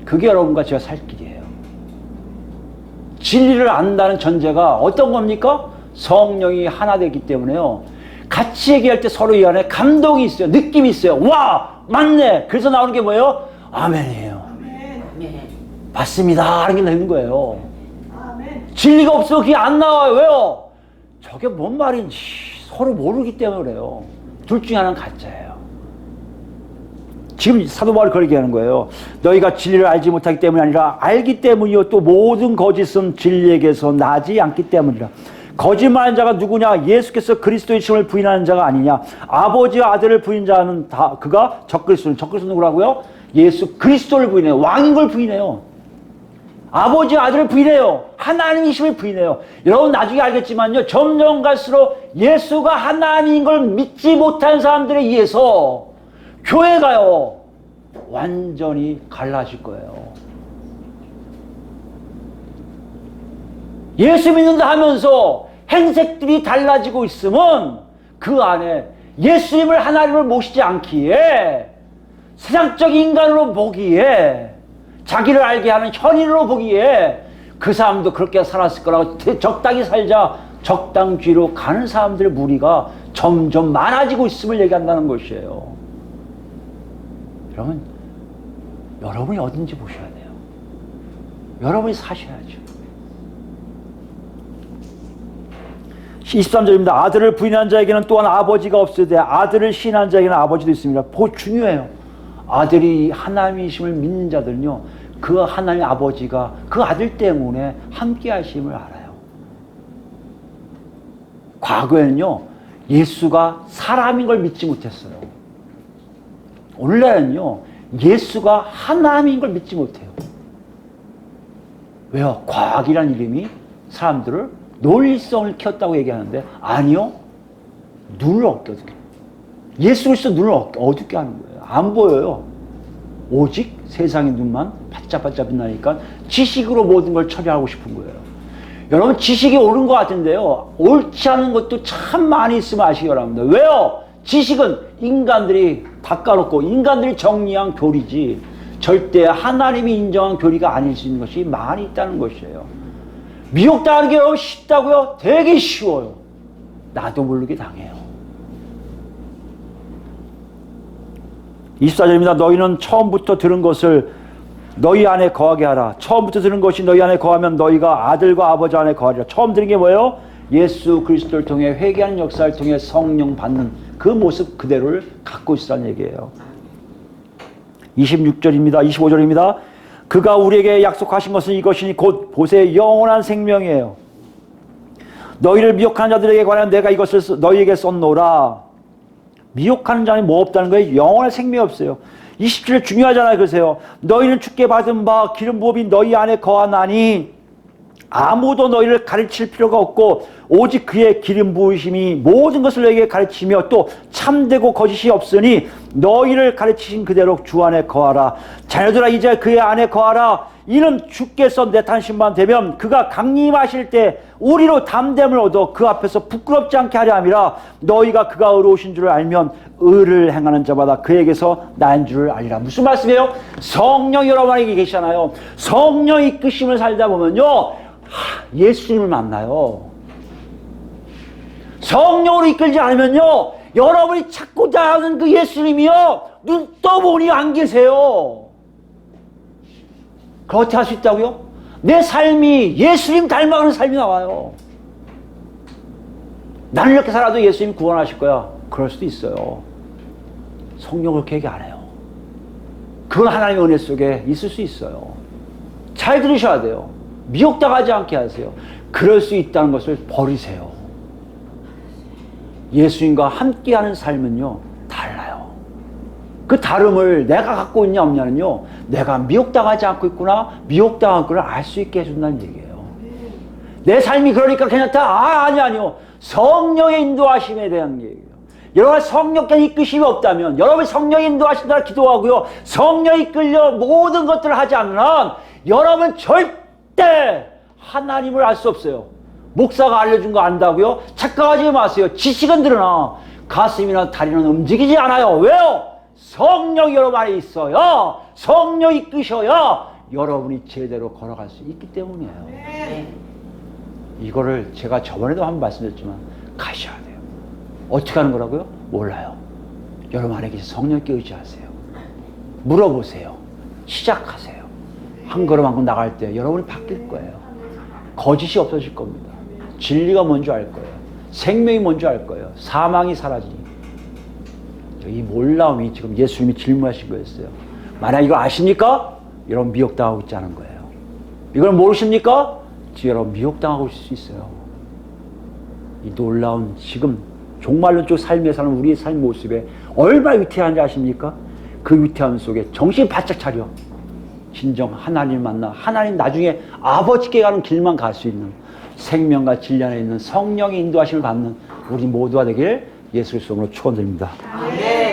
그게 여러분과 제가 살 길이에요. 진리를 안다는 전제가 어떤 겁니까? 성령이 하나 되기 때문에요. 같이 얘기할 때 서로 이 안에 감동이 있어요. 느낌이 있어요. 와 맞네. 그래서 나오는 게 뭐예요? 아멘이에요. 아멘. 맞습니다 하는 게 나오는 거예요. 아멘. 진리가 없으면 그게 안 나와요. 왜요? 저게 뭔 말인지 서로 모르기 때문에 그래요. 둘 중에 하나는 가짜예요. 지금 사도 바울이 그렇게 하는 거예요. 너희가 진리를 알지 못하기 때문이 아니라 알기 때문이요 또 모든 거짓은 진리에게서 나지 않기 때문이라. 거짓말하는 자가 누구냐? 예수께서 그리스도의 이심을 부인하는 자가 아니냐? 아버지와 아들을 부인하는 자는 다 그가 적그리스도는 누구라고요? 예수 그리스도를 부인해요. 왕인 걸 부인해요. 아버지와 아들을 부인해요. 하나님이심을 부인해요. 여러분 나중에 알겠지만요. 점점 갈수록 예수가 하나님인 걸 믿지 못하는 사람들에 의해서 교회가요 완전히 갈라질 거예요. 예수 믿는다 하면서 행색들이 달라지고 있으면 그 안에 예수님을 하나님을 모시지 않기에 세상적 인간으로 보기에 자기를 알게 하는 현인으로 보기에 그 사람도 그렇게 살았을 거라고 적당히 살자 적당주의로 가는 사람들의 무리가 점점 많아지고 있음을 얘기한다는 것이에요. 여러분이 어딘지 보셔야 돼요. 여러분이 사셔야죠. 23절입니다. 아들을 부인한 자에게는 또한 아버지가 없으되 아들을 신한 자에게는 아버지도 있습니다. 중요해요. 아들이 하나님이심을 믿는 자들은요 그 하나님 아버지가 그 아들 때문에 함께 하심을 알아요. 과거에는요 예수가 사람인 걸 믿지 못했어요. 오늘날은요 예수가 하나님인 걸 믿지 못해요. 왜요? 과학이라는 이름이 사람들을 논리성을 키웠다고 얘기하는데 아니요. 눈을 어둡게 예수 그리스도 눈을 어둡게 하는 거예요. 안 보여요. 오직 세상의 눈만 바짝바짝 빛나니까 지식으로 모든 걸 처리하고 싶은 거예요. 여러분 지식이 옳은 것 같은데요 옳지 않은 것도 참 많이 있으면 아시기 바랍니다. 왜요? 지식은 인간들이 닦아놓고 인간들이 정리한 교리지 절대 하나님이 인정한 교리가 아닐 수 있는 것이 많이 있다는 것이에요. 미혹당하는 게 쉽다고요? 되게 쉬워요. 나도 모르게 당해요. 24절입니다. 너희는 처음부터 들은 것을 너희 안에 거하게 하라. 처음부터 들은 것이 너희 안에 거하면 너희가 아들과 아버지 안에 거하리라. 처음 들은 게 뭐예요? 예수 그리스도를 통해 회개하는 역사를 통해 성령 받는 그 모습 그대로를 갖고 있으라는 얘기예요. 26절입니다. 25절입니다. 그가 우리에게 약속하신 것은 이것이니 곧 보세 영원한 생명이에요. 너희를 미혹하는 자들에게 관하여 내가 이것을 너희에게 썼노라. 미혹하는 자는 뭐 없다는 거예요? 영원한 생명이 없어요. 27절 중요하잖아요. 그러세요. 너희는 주께 받은 바 기름 부음이 너희 안에 거하나니 아무도 너희를 가르칠 필요가 없고 오직 그의 기름 부으심이 모든 것을 너희에게 가르치며 또 참되고 거짓이 없으니 너희를 가르치신 그대로 주 안에 거하라. 자녀들아 이제 그의 안에 거하라. 이는 주께서 내탄신만 되면 그가 강림하실 때 우리로 담됨을 얻어 그 앞에서 부끄럽지 않게 하려 함이라. 너희가 그가 의로우신 줄을 알면 의를 행하는 자마다 그에게서 난 줄을 알리라. 무슨 말씀이에요? 성령이 여러분에게 계시잖아요. 성령 이끄심을 살다 보면요 예수님을 만나요. 성령으로 이끌지 않으면요 여러분이 찾고자 하는 그 예수님이요 눈 떠보니 안 계세요. 그걸 어떻게 할 수 있다고요? 내 삶이 예수님 닮아가는 삶이 나와요. 나는 이렇게 살아도 예수님 구원하실 거야. 그럴 수도 있어요. 성령 그렇게 얘기 안 해요. 그건 하나님의 은혜 속에 있을 수 있어요. 잘 들으셔야 돼요. 미혹당하지 않게 하세요. 그럴 수 있다는 것을 버리세요. 예수님과 함께하는 삶은요 달라요. 그 다름을 내가 갖고 있냐 없냐는요 내가 미혹당하지 않고 있구나 미혹당한 걸 알 수 있게 해준다는 얘기예요. 내 삶이 그러니까 괜찮다? 아니요. 성령의 인도하심에 대한 얘기예요. 여러분 성령께 이끄심이 없다면 여러분이 성령의 인도하신다고 기도하고요 성령이 이끌려 모든 것들을 하지 않는 한 여러분 절대 하나님을 알 수 없어요. 목사가 알려준 거 안다고요? 착각하지 마세요. 지식은 늘어나 가슴이나 다리는 움직이지 않아요. 왜요? 성령이 여러분 안에 있어요. 성령이 이끄셔야 여러분이 제대로 걸어갈 수 있기 때문이에요. 이거를 제가 저번에도 한번 말씀드렸지만 가셔야 돼요. 어떻게 하는 거라고요? 몰라요. 여러분 안에 계신 성령께 의지하세요. 물어보세요. 시작하세요. 한 걸음 한 걸음 나갈 때 여러분이 바뀔 거예요. 거짓이 없어질 겁니다. 진리가 뭔지 알 거예요. 생명이 뭔지 알 거예요. 사망이 사라지니 이 놀라움이 지금 예수님이 질문하신 거였어요. 만약 이거 아십니까? 여러분 미혹당하고 있자는 거예요. 이걸 모르십니까? 지금 여러분 미혹당하고 있을 수 있어요. 이 놀라운 지금 종말론 쪽 삶에 사는 우리의 삶 모습에 얼마나 위태한지 아십니까? 그 위태함 속에 정신 바짝 차려. 진정 하나님 만나 하나님 나중에 아버지께 가는 길만 갈 수 있는 생명과 진리 안에 있는 성령의 인도하심을 받는 우리 모두가 되길 예수 그리스도로 축원드립니다. 아멘.